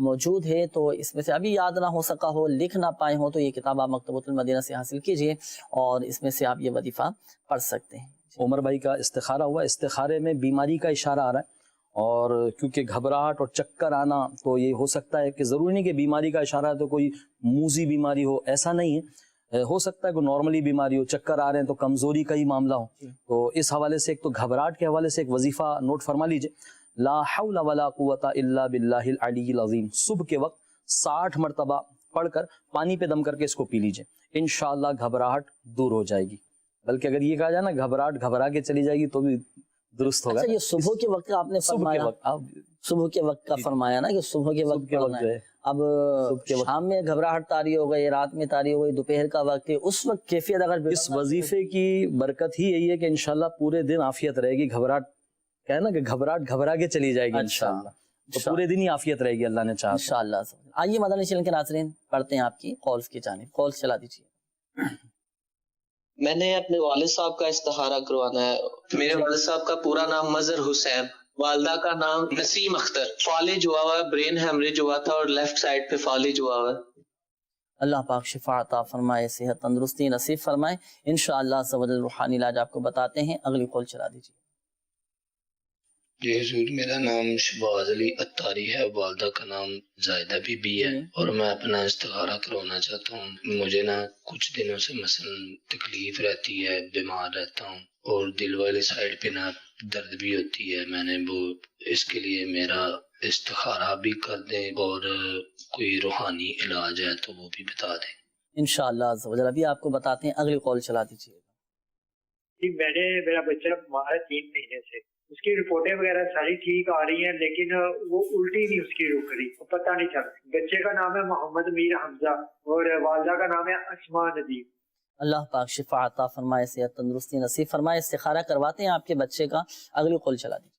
موجود ہے، تو اس میں سے ابھی یاد نہ ہو سکا ہو، لکھ نہ پائے ہوں، تو یہ کتاب آپ مکتبۃ المدینہ سے حاصل کیجئے، اور اس میں سے آپ یہ وظیفہ پڑھ سکتے ہیں۔ عمر بھائی کا استخارہ ہوا، استخارے میں بیماری کا اشارہ آ رہا ہے، اور کیونکہ گھبراہٹ اور چکر آنا تو یہ ہو سکتا ہے کہ ضروری نہیں کہ بیماری کا اشارہ ہے تو کوئی موذی بیماری ہو، ایسا نہیں ہے، ہو سکتا ہے کوئی نارملی بیماری ہو، چکر آ رہے ہیں تو کمزوری کا ہی معاملہ ہو۔ تو اس حوالے سے ایک تو گھبراہٹ کے حوالے سے ایک وظیفہ نوٹ فرما لیجئے، لا حول ولا قوت الا باللہ العلی العظیم، صبح کے وقت 60 مرتبہ پڑھ کر پانی پہ دم کر کے اس کو پی لیجئے، انشاءاللہ گھبراہٹ دور ہو جائے گی۔ بلکہ اگر یہ کہا جائے نا گھبراہٹ گھبرا کے چلی جائے گی تو بھی درست ہوگا۔ اچھا یہ صبح کے وقت آپ نے فرمایا، صبح کے وقت کا فرمایا نا کہ صبح کے وقت پڑھنا ہے۔ اب شام میں گھبراہٹ طاری ہو گئی، رات میں طاری ہو گئی، دوپہر کا وقت ہے، اس وقت کیفیت اگر اس وظیفے کی برکت ہی یہی ہے کہ انشاءاللہ پورے دن عافیت رہے گی، گھبراہٹ کہنا نا کہ گھبراہٹ گھبرا کے چلی جائے گی انشاءاللہ، تو پورے دن ہی عافیت رہے گی اللہ نے چاہا انشاءاللہ۔ آئیے مدنی چینل کے ناظرین پڑھتے ہیں آپ کی قولز کی جانب، قولز چلا دیجیے۔ میں نے اپنے والد صاحب کا استخارہ کروانا ہے۔ میرے والد صاحب کا پورا نام مظہر حسین، والدہ کا نام نسیم اختر، فالج ہوا ہوا ہے، برین ہیمریج ہوا تھا اور لیفٹ سائڈ پہ فالج ہوا ہوا ہے۔ اللہ پاک شفا عطا فرمائے، صحت تندرستی نصیب فرمائے۔ انشاءاللہ عز و جل روحانی علاج آپ کو بتاتے ہیں، اگلی کال چلا دیجیے۔ جی حضور، میرا نام شہباز علی اتاری ہے، والدہ کا نام زائدہ بی بی ہے، اور میں اپنا استخارہ کروانا چاہتا ہوں۔ مجھے نا کچھ دنوں سے مثلا تکلیف رہتی ہے، بیمار رہتا ہوں، اور دل والی سائڈ پہ نا درد بھی ہوتی ہے۔ میں نے وہ اس کے لیے میرا استخارہ بھی کر دیں، اور کوئی روحانی علاج ہے تو وہ بھی بتا دیں۔ انشاءاللہ عز و جل ابھی آپ کو بتاتے ہیں، اگلی کال چلا دیجیے۔ جی میرا بچہ بیمار ہے 3 مہینے سے، اس کی رپورٹیں وغیرہ ساری ٹھیک آ رہی ہیں، لیکن وہ الٹی نہیں اس کی رک رہی، پتہ نہیں چل رہا۔ بچے کا نام ہے محمد میر حمزہ اور والدہ کا نام ہے اسماء ندیم۔ اللہ پاک شفا عطا فرمائے، صحت تندرستی نصیب فرمائے۔ استخارہ کرواتے ہیں آپ کے بچے کا، اگلی کال چلا دیجیے۔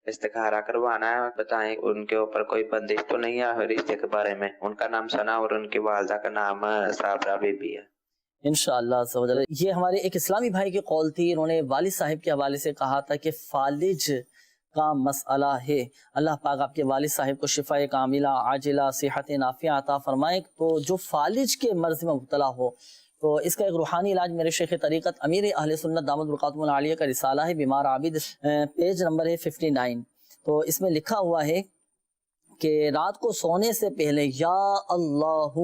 استخارہ کروانا ہے، بتائیں ان کے اوپر کوئی بندش تو نہیں ہے رشتے کے بارے میں؟ ان کا نام ثنا اور ان کی والدہ کا نام صابرہ بی بی ہے۔ انشاءاللہ عز و جل یہ ہمارے ایک اسلامی بھائی کی قول تھی، انہوں نے والد صاحب کے حوالے سے کہا تھا کہ فالج کا مسئلہ ہے۔ اللہ پاک آپ کے والد صاحب کو شفا کاملہ عاجلہ صحت نافعہ عطا فرمائے۔ تو جو فالج کے مرض میں مبتلا ہو تو اس کا ایک روحانی علاج میرے شیخ طریقت امیر اہل سنت دامت برکاتہم العالیہ کا رسالہ ہے بیمار عابد، پیج نمبر ہے 59۔ تو اس میں لکھا ہوا ہے کہ رات کو سونے سے پہلے یا اللہ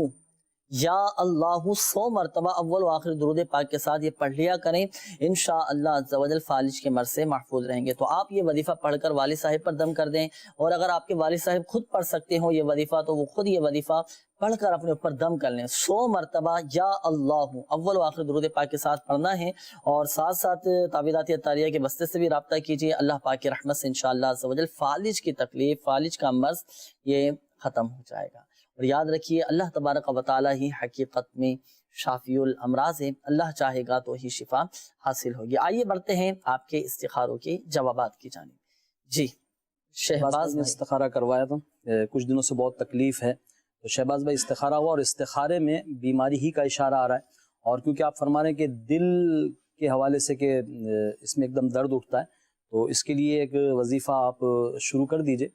100 مرتبہ اول و آخر درود پاک کے ساتھ یہ پڑھ لیا کریں، انشاءاللہ عز و جل فالج کے مرض سے محفوظ رہیں گے۔ تو آپ یہ وظیفہ پڑھ کر والد صاحب پر دم کر دیں، اور اگر آپ کے والد صاحب خود پڑھ سکتے ہوں یہ وظیفہ تو وہ خود یہ وظیفہ پڑھ کر اپنے اوپر دم کر لیں۔ 100 مرتبہ یا اللہ اول و آخر درود پاک کے ساتھ پڑھنا ہے، اور ساتھ ساتھ تعویذات اتاریہ کے بستے سے بھی رابطہ کیجیے۔ اللہ پاک کی رحمت سے انشاءاللہ عز و جل فالج کی تکلیف، فالج کا مرض یہ ختم ہو جائے گا۔ اور یاد رکھیے اللہ تبارک و تعالی ہی حقیقت میں شافی الامراض ہے، اللہ چاہے گا تو ہی شفا حاصل ہوگی۔ آئیے بڑھتے ہیں آپ کے استخاروں کے جوابات کی جانب۔ جی شہباز نے استخارہ کروایا تھا، کچھ دنوں سے بہت تکلیف ہے، تو شہباز بھائی استخارہ ہوا، اور استخارے میں بیماری ہی کا اشارہ آ رہا ہے، اور کیونکہ آپ فرما رہے ہیں کہ دل کے حوالے سے کہ اس میں ایک دم درد اٹھتا ہے، تو اس کے لیے ایک وظیفہ آپ شروع کر دیجئے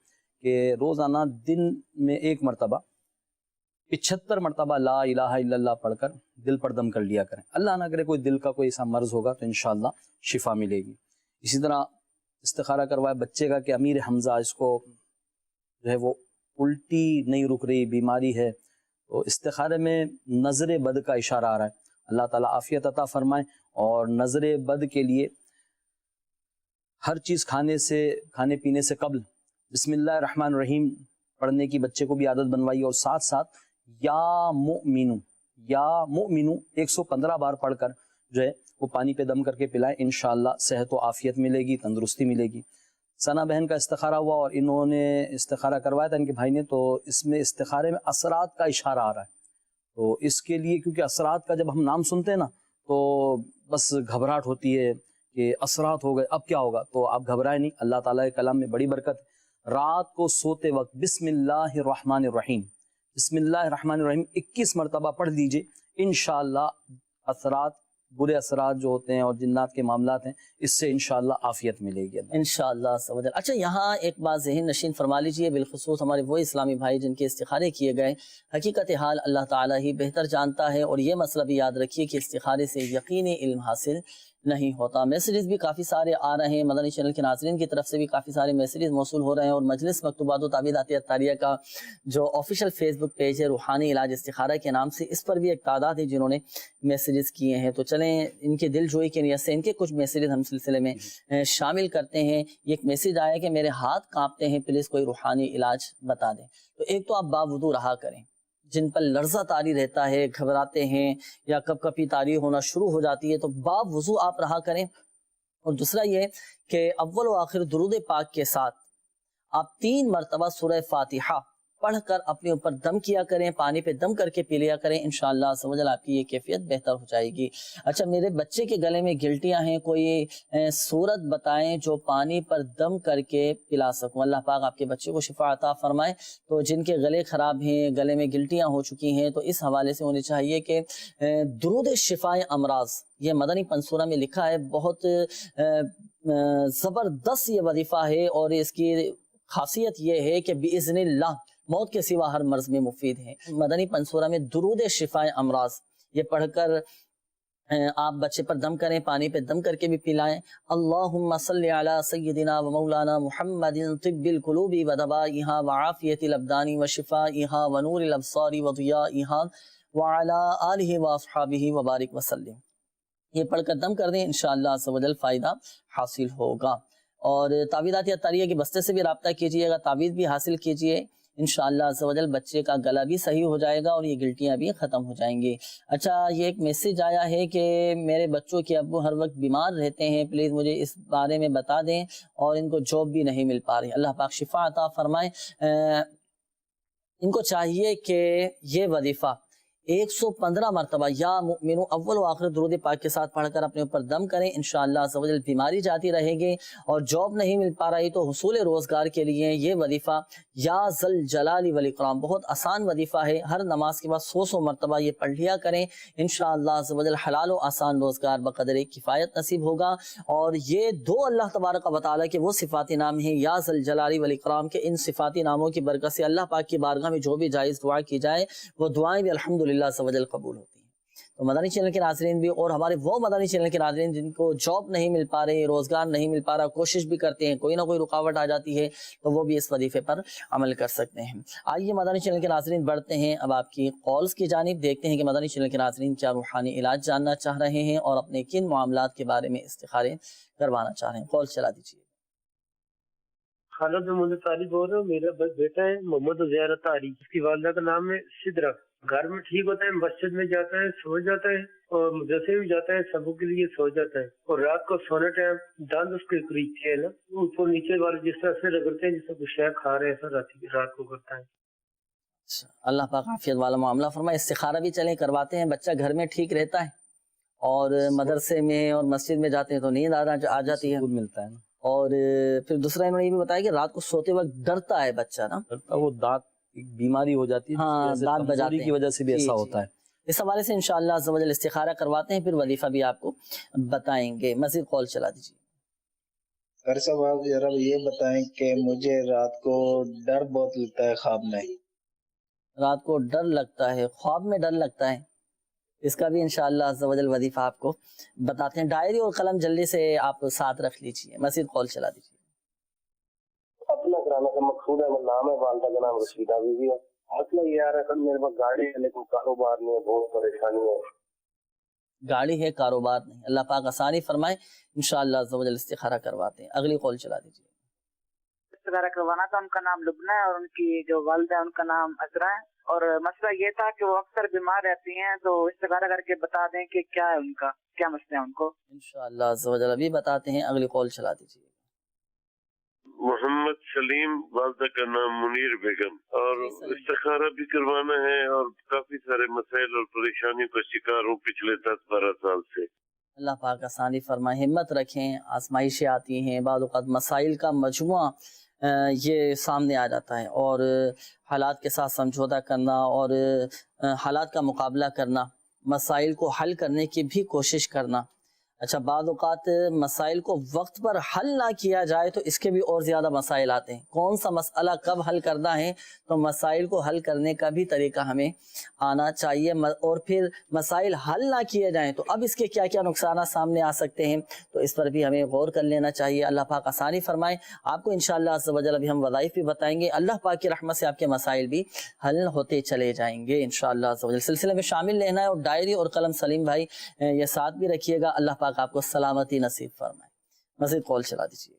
کہ روزانہ دن میں 1 مرتبہ 75 مرتبہ لا الہ الا اللہ پڑھ کر دل پر دم کر لیا کریں۔ اللہ نہ کرے کوئی دل کا کوئی ایسا مرض ہوگا تو انشاءاللہ شفا ملے گی۔ اسی طرح استخارہ کروائے بچے کا کہ امیر حمزہ، اس کو جو ہے وہ الٹی نہیں رک رہی، بیماری ہے، تو استخارے میں نظر بد کا اشارہ آ رہا ہے۔ اللہ تعالیٰ عافیت عطا فرمائے، اور نظر بد کے لیے ہر چیز کھانے پینے سے قبل بسم اللہ الرحمن الرحیم پڑھنے کی بچے کو بھی عادت بنوائی، اور ساتھ ساتھ یا مؤمنو 115 بار پڑھ کر جو ہے وہ پانی پہ دم کر کے پلائیں، انشاءاللہ صحت و عافیت ملے گی، تندرستی ملے گی۔ ثنا بہن کا استخارہ ہوا، اور انہوں نے استخارہ کروایا تھا ان کے بھائی نے، تو اس میں استخارے میں اثرات کا اشارہ آ رہا ہے، تو اس کے لیے کیونکہ اثرات کا جب ہم نام سنتے ہیں نا تو بس گھبراہٹ ہوتی ہے کہ اثرات ہو گئے، اب کیا ہوگا، تو آپ گھبرائیں نہیں، اللہ تعالیٰ کے کلام میں بڑی برکت ہے۔ رات کو سوتے وقت بسم اللہ الرحمن الرحیم، بسم اللہ الرحمن الرحیم 21 مرتبہ پڑھ دیجئے، انشاءاللہ اثرات، برے اثرات جو ہوتے ہیں اور جنات کے معاملات ہیں، اس سے انشاءاللہ عافیت ملے گی انشاءاللہ۔ اچھا یہاں ایک بات ذہن نشین فرما لیجئے، بالخصوص ہمارے وہ اسلامی بھائی جن کے استخارے کیے گئے، حقیقت حال اللہ تعالیٰ ہی بہتر جانتا ہے، اور یہ مسئلہ بھی یاد رکھیے کہ استخارے سے یقینی علم حاصل نہیں ہوتا۔ میسیجز بھی کافی سارے آ رہے ہیں، مدنی چینل کے ناظرین کی طرف سے بھی کافی سارے میسیجز موصول ہو رہے ہیں، اور مجلس مکتوبات و تعویذات اتاریہ کا جو آفیشیل فیس بک پیج ہے روحانی علاج استخارہ کے نام سے، اس پر بھی ایک تعداد ہے جنہوں نے میسیجز کیے ہیں، تو چلیں ان کے دل جوئی کی نیت سے ان کے کچھ میسیجز ہم سلسلے میں شامل کرتے ہیں۔ یہ ایک میسیج آیا کہ میرے ہاتھ کانپتے ہیں، پلیز کوئی روحانی علاج بتا دیں۔ تو ایک تو آپ باوضو رہا کریں، جن پر لرزہ طاری رہتا ہے، گھبراتے ہیں یا کب کبھی طاری ہونا شروع ہو جاتی ہے، تو باوضو آپ رہا کریں۔ اور دوسرا یہ کہ اول و آخر درود پاک کے ساتھ آپ 3 مرتبہ سورہ فاتحہ پڑھ کر اپنے اوپر دم کیا کریں، پانی پہ دم کر کے پی لیا کریں، انشاءاللہ سمجھ آپ کی یہ کیفیت بہتر ہو جائے گی۔ اچھا میرے بچے کے گلے میں گلٹیاں ہیں، کوئی صورت بتائیں جو پانی پر دم کر کے پلا سکوں۔ اللہ پاک آپ کے بچے کو شفا عطا فرمائے۔ تو جن کے گلے خراب ہیں، گلے میں گلٹیاں ہو چکی ہیں، تو اس حوالے سے انہیں چاہیے کہ درود شفائے امراض، یہ مدنی پنصورہ میں لکھا ہے، بہت زبردست یہ وظیفہ ہے، اور اس کی خاصیت یہ ہے کہ بِإِذْنِ اللہ موت کے سوا ہر مرض میں مفید ہے۔ مدنی پنصورہ میں درود شفائے امراض یہ پڑھ کر آپ بچے پر دم کریں، پانی پہ دم کر کے بھی پلائیں۔ اللہم صلی علی سیدنا و مولانا محمد طب القلوب و دوائها وعافیت الابدان و شفائها و نور الابصار و ضیائها وعلی آلہ و اصحابہ وبارک وسلم۔ یہ پڑھ کر دم کر دیں، انشاءاللہ عز و جل فائدہ حاصل ہوگا۔ اور تعویذات اطاریہ کے بستے سے بھی رابطہ کیجئے گا، تعویذ بھی حاصل کیجئے، انشاءاللہ عز و جل بچے کا گلا بھی صحیح ہو جائے گا اور یہ گلٹیاں بھی ختم ہو جائیں گی۔ اچھا، یہ ایک میسیج آیا ہے کہ میرے بچوں کے ابو ہر وقت بیمار رہتے ہیں، پلیز مجھے اس بارے میں بتا دیں، اور ان کو جاب بھی نہیں مل پا رہی۔ اللہ پاک شفا عطا فرمائے۔ ان کو چاہیے کہ یہ وظیفہ 115 مرتبہ یا مؤمنو اول و آخر درود پاک کے ساتھ پڑھ کر اپنے اوپر دم کریں، انشاءاللہ عز و جل بیماری جاتی رہے گی اور جاب نہیں مل پا رہی تو حصول روزگار کے لیے یہ وظیفہ یا ذل جلال والاکرام بہت آسان وظیفہ ہے، ہر نماز کے بعد 100 مرتبہ یہ پڑھ لیا کریں، انشاءاللہ عز و جل حلال و آسان روزگار بقدر کفایت نصیب ہوگا۔ اور یہ دو اللہ تبارک و تعالیٰ کے وہ صفاتی نام ہیں یا ذل جلال والاکرام کے، ان صفاتی ناموں کی برکت سے اللہ پاک کی بارگاہ میں جو بھی جائز دعا کی جائے وہ دعائیں بھی الحمدللہ عز و جل قبول ہوتی ہیں۔ تو مدنی چینل کے ناظرین بھی اور ہمارے وہ مدنی چینل کے ناظرین جن کو جاب نہیں مل پا رہے، روزگار نہیں مل پا رہا، کوشش بھی کرتے ہیں، کوئی نہ کوئی رکاوٹ آ جاتی ہے، تو وہ بھی اس وظیفے پر عمل کر سکتے ہیں۔ آئیے مدنی چینل کے ناظرین بڑھتے ہیں اب آپ کی کالز کی جانب، دیکھتے ہیں کہ مدنی چینل کے ناظرین کیا روحانی علاج جاننا چاہ رہے ہیں اور اپنے کن معاملات کے بارے میں استخارے کروانا چاہ رہے ہیں۔ کال چلا دیجیے۔ خالد محمد طالب بول رہا ہوں، میرا بیٹا ہے محمد عزیر طاری، اس کی والدہ کا نام ہے سدرہ۔ گھر میں ٹھیک ہوتا ہے، مسجد میں جاتا ہے، سو جاتا ہے، اور مدرسے بھی جاتا ہے، سبوں کے لیے سو جاتا ہے، اور رات کو سونے ٹائم دانت اس کے قریب ہے نا، اوپر نیچے والے جس طرح سے رگڑتے ہیں جس طرح کچھ کھا رہے ہیں، ایسا رات کو کرتا ہے۔ اللہ پاک عافیت والا معاملہ فرمائے۔ استخارہ بھی چلیں کرواتے ہیں، بچہ گھر میں ٹھیک رہتا ہے اور مدرسے میں اور مسجد میں جاتے ہیں تو نیند آ جاتی ہے، ملتا ہے نا۔ اور پھر دوسرا انہوں نے یہ بھی بتایا کہ رات کو سوتے وقت ڈرتا ہے بچہ نا، وہ دانت بیماری ہو جاتی ہے، ہاں دانت بجاتے کی وجہ سے بھی ایسا ہوتا ہے۔ اس حوالے سے انشاءاللہ عز و جل استخارہ کرواتے ہیں، پھر وظیفہ بھی آپ کو بتائیں گے۔ مزید کال چلا دیجیے۔ سر صاحب آپ ذرا یہ بتائیں کہ مجھے رات کو ڈر بہت لگتا ہے خواب میں۔ رات کو ڈر لگتا ہے، خواب میں ڈر لگتا ہے، اس کا بھی انشاءاللہ عز و جل وظیفہ آپ کو بتاتے ہیں۔ ڈائری اور قلم جلدی سے آپ ساتھ رکھ لیجیے۔ مزید کال چلا دیجیے۔ اپنا کرانے کا مقصود ہے، نام ہے، والدہ کا نام رشیدہ بیوی ہے۔ مسئلہ یہ آ رہا ہے میرے پاس گاڑی ہے لیکن کاروبار نہیں ہے، بہت پریشانی ہے۔ گاڑی ہے، کاروبار نہیں، اللہ پاک آسانی فرمائے، انشاءاللہ عز و جل استخارہ کرواتے ہیں۔ اگلی کال چلا دیجیے۔ استخارہ کروانا تھا، ان کا نام لبنہ ہے اور ان کی جو والدہ ہے ان کا نام عذرا ہے، اور مسئلہ یہ تھا کہ وہ اکثر بیمار رہتی ہیں، تو استخارہ کر کے بتا دیں کہ کیا ہے ان کا، کیا مسئلہ ہے ان کو۔ انشاءاللہ عز و جل ابھی بتاتے ہیں۔ اگلی کال چلا دیجیے۔ محمد سلیم، والدہ کا نام منیر بیگم، اور استخارہ بھی کروانا ہے اور کافی سارے مسائل اور پریشانیوں کا شکار ہوں پچھلے 10-12 سال سے۔ اللہ پاک آسانی فرمائے، ہمت رکھیں، آزمائشیں آتی ہیں، بعض اوقات مسائل کا مجموعہ یہ سامنے آ جاتا ہے، اور حالات کے ساتھ سمجھوتہ کرنا اور حالات کا مقابلہ کرنا، مسائل کو حل کرنے کی بھی کوشش کرنا۔ اچھا، بعض اوقات مسائل کو وقت پر حل نہ کیا جائے تو اس کے بھی اور زیادہ مسائل آتے ہیں۔ کون سا مسئلہ کب حل کرنا ہے، تو مسائل کو حل کرنے کا بھی طریقہ ہمیں آنا چاہیے، اور پھر مسائل حل نہ کیے جائیں تو اب اس کے کیا کیا نقصانات سامنے آ سکتے ہیں، تو اس پر بھی ہمیں غور کر لینا چاہیے۔ اللہ پاک آسانی فرمائے۔ آپ کو انشاءاللہ عز و جل ابھی ہم وظائف بھی بتائیں گے، اللہ پاک کی رحمت سے آپ کے مسائل بھی حل ہوتے چلے جائیں گے انشاءاللہ عز و جل۔ سلسلے میں شامل رہنا ہے، اور ڈائری اور قلم سلیم بھائی یہ ساتھ بھی رکھیے گا۔ اللہ پاک آپ کو سلامتی نصیب فرمائے۔ مزید کال چلا دیجیے۔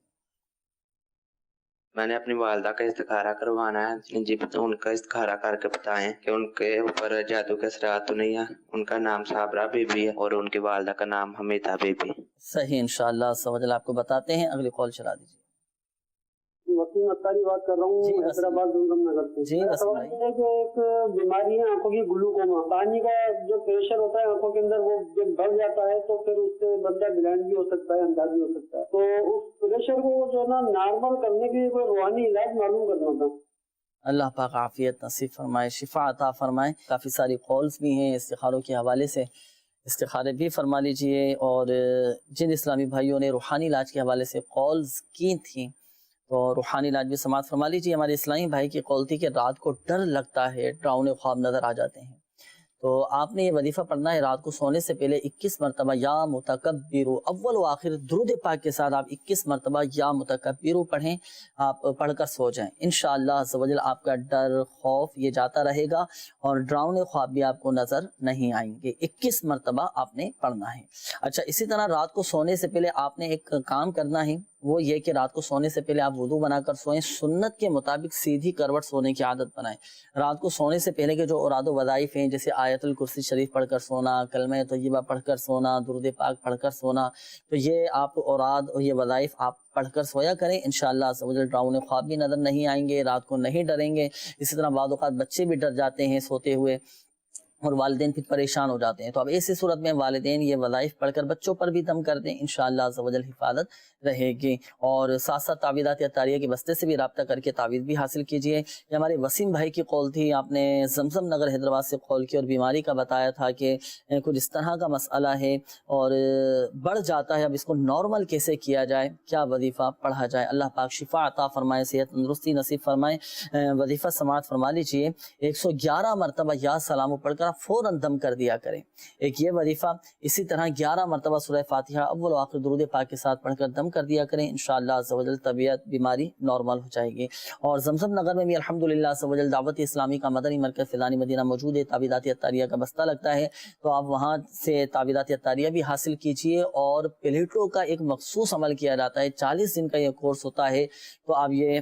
میں نے اپنی والدہ کا استخارہ کروانا ہے جی، ان کا استخارہ کر کے بتائیں کہ ان کے اوپر جادو کے اثرات تو نہیں ہے۔ ان کا نام صابرہ بی بی ہے اور ان کی والدہ کا نام حمیدہ بی بی۔ صحیح، انشاءاللہ عز و جل آپ کو بتاتے ہیں۔ اگلی کال چلا دیجیے۔ وسیم اختاری بات کر رہا ہوں، حیدرآباد دونگم نگر سے۔ جی سوال یہ ہے کہ ایک بیماری ہے آنکھوں کی گلوکوما، پانی کا جو پریشر ہوتا ہے آنکھوں کے اندر وہ جب بڑھ جاتا ہے تو پھر اس سے بندہ بلائنڈ بھی ہو سکتا ہے، اندھا بھی ہو سکتا ہے، تو اس پریشر کو جو ہے نا نارمل کرنے کے لیے کوئی روحانی علاج معلوم کرنا تھا۔ اللہ پاک عافیت نصیب فرمائے، شفا عطا فرمائے۔ کافی ساری کالز بھی ہیں استخاروں کے حوالے سے، استخارے بھی فرما لیجئے، اور جن اسلامی بھائیوں نے روحانی علاج کے حوالے سے کالز کی تھیں تو روحانی علاج بھی سماعت فرما لیجیے. ہمارے اسلامی بھائی کی قول تھی کہ رات کو ڈر لگتا ہے، ڈراؤنے خواب نظر آ جاتے ہیں. تو آپ نے یہ وظیفہ پڑھنا ہے رات کو سونے سے پہلے 21 مرتبہ یا متکبر، اول و آخر درود پاک کے ساتھ آپ 21 مرتبہ یا متکبر پڑھیں، آپ پڑھ کر سو جائیں. انشاءاللہ عز و جل آپ کا ڈر خوف یہ جاتا رہے گا اور ڈراؤنے خواب بھی آپ کو نظر نہیں آئیں گے. 21 مرتبہ آپ نے پڑھنا ہے. اچھا، اسی طرح رات کو سونے سے پہلے آپ نے ایک کام کرنا ہے، وہ یہ کہ رات کو سونے سے پہلے آپ وضو بنا کر سوئیں. سنت کے مطابق سیدھی کروٹ سونے کی عادت بنائیں. رات کو سونے سے پہلے کے جو اوراد و وظائف ہیں، جیسے آیت الکرسی شریف پڑھ کر سونا، کلمہ طیبہ پڑھ کر سونا، درود پاک پڑھ کر سونا، تو یہ آپ اوراد اور یہ وظائف آپ پڑھ کر سویا کریں. انشاءاللہ عز و جل ڈراؤنے خواب بھی نظر نہیں آئیں گے، رات کو نہیں ڈریں گے. اسی طرح بعض اوقات بچے بھی ڈر جاتے ہیں سوتے ہوئے اور والدین پھر پریشان ہو جاتے ہیں. تو اب ایسی صورت میں والدین یہ وظائف پڑھ کر بچوں پر بھی دم کر دیں، انشاءاللہ عز و جل حفاظت رہے گی. اور ساتھ ساتھ تعویذات اطاریہ کے بستے سے بھی رابطہ کر کے تعویذ بھی حاصل کیجئے. یہ ہمارے وسیم بھائی کی قول تھی، آپ نے زمزم نگر حیدرآباد سے قول کی اور بیماری کا بتایا تھا کہ کچھ اس طرح کا مسئلہ ہے اور بڑھ جاتا ہے. اب اس کو نارمل کیسے کیا جائے، کیا وظیفہ پڑھا جائے؟ اللہ پاک شفا عطا فرمائے، صحت تندرستی نصیب فرمائے. وظیفہ سماعت فرما لیجئے. 111 مرتبہ یا سلام پڑھ کر آپ فوراً دم کر دیا کریں. ایک یہ وظیفہ، اسی طرح 11 مرتبہ سورہ فاتحہ اول و آخر درود پاک کے ساتھ پڑھ کر دم کر دیا کریں. انشاءاللہ عز و جل طبیعت بیماری نارمل ہو جائے گی. اور زمزم نگر میں بھی الحمدللہ عز و جل دعوت اسلامی کا مدنی مرکز فیضان مدینہ موجود ہے. تعویذات اطاریہ کا بستہ لگتا ہے، تو آپ وہاں سے تعویذات اطاریہ بھی حاصل کیجئے. اور پلیٹوں کا ایک مخصوص عمل کیا جاتا ہے، 40 دن کا یہ کورس ہوتا ہے. تو آپ یہ